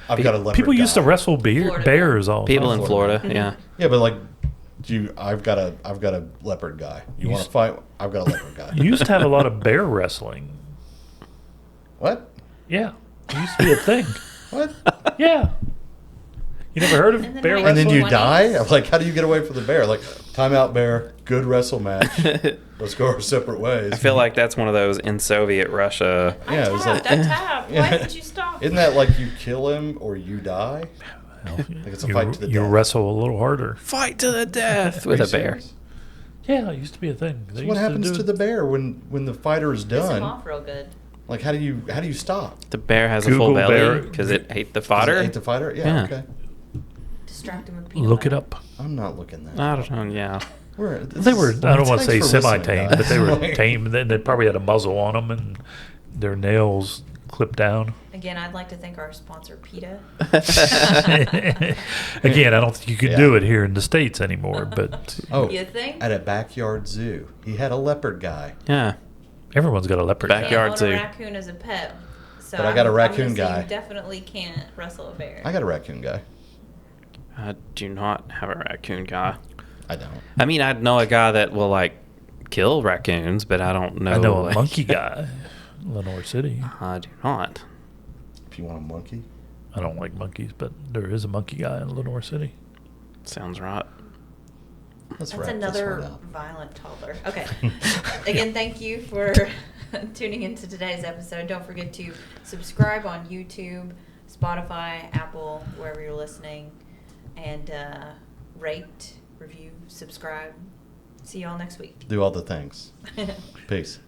C: I've got a leopard.
D: People used to
C: guy.
D: wrestle
B: Florida.
D: bears all the
A: People
D: time.
A: in Florida, yeah.
C: Yeah, but like, I've got a leopard guy. You want to fight? I've got a leopard guy.
D: You used to have a lot of bear wrestling.
C: What?
D: Yeah, it used to be a thing.
C: What?
D: Yeah. You never heard of
B: In the
D: bear
B: night-
C: And then
D: wrestling?
C: you
B: 20s.
C: die? Like, how do you get away from the bear? Like, timeout, bear. Good wrestle match. Let's go our separate ways.
A: I feel like that's one of those in Soviet Russia.
C: Yeah, it was like-
B: I tapped. Why didn't you stop?
C: Isn't that like you kill him or you die?
D: Well,
C: it's a
D: you,
C: fight to the
D: you
C: death.
D: wrestle a little harder.
A: Fight to the death
C: Are
A: with
C: you
A: a bear.
C: serious?
D: Yeah, it used to be a thing. They
C: So what
D: used
C: happens
D: do
C: to
D: it.
C: the bear when the fighter is
B: Piss him
C: done?
B: off real good.
C: Like, how do you stop?
A: The bear has a
D: Google
A: full belly
D: bear.
A: because it ate the
C: Does it
A: fodder.
C: eat the fighter? Yeah,
A: Yeah.
C: okay.
B: Distract him with peanut
D: Look it
B: butter.
D: up.
C: I'm not looking that.
A: I
C: up.
A: don't know, yeah.
D: They were, I don't want to say
C: Thanks for listening,
D: semi-tame,
C: guys.
D: but they were
C: Like-
D: tame. They probably had a muzzle on them, and their nails clip down.
B: Again, I'd like to thank our sponsor, PETA.
D: Again, I don't think you can do it here in the States anymore, but
C: Oh,
B: You think?
C: at a backyard zoo, he had a leopard guy.
A: Yeah.
D: everyone's got a leopard.
A: Backyard
B: Can't
A: zoo.
B: own a raccoon as a pet. So
C: But I got a
B: I'm
C: raccoon
B: gonna say
C: guy.
B: You definitely can't wrestle a bear.
C: I got a raccoon guy.
A: I do not have a raccoon guy.
C: I don't.
A: I mean, I know a guy that will like kill raccoons, but I don't know.
D: I know a
A: like-
D: monkey guy, in Lenore City.
A: I do not.
C: If you want a monkey.
D: I don't like monkeys, but there is a monkey guy in Lenore City.
A: Sounds right.
C: Let's
B: That's
C: wrap this
B: another
C: one up.
B: violent toddler. Okay. Again, thank you for tuning into today's episode. Don't forget to subscribe on YouTube, Spotify, Apple, wherever you're listening, and rate, review, subscribe. See y'all next week.
C: Do all the things. Peace.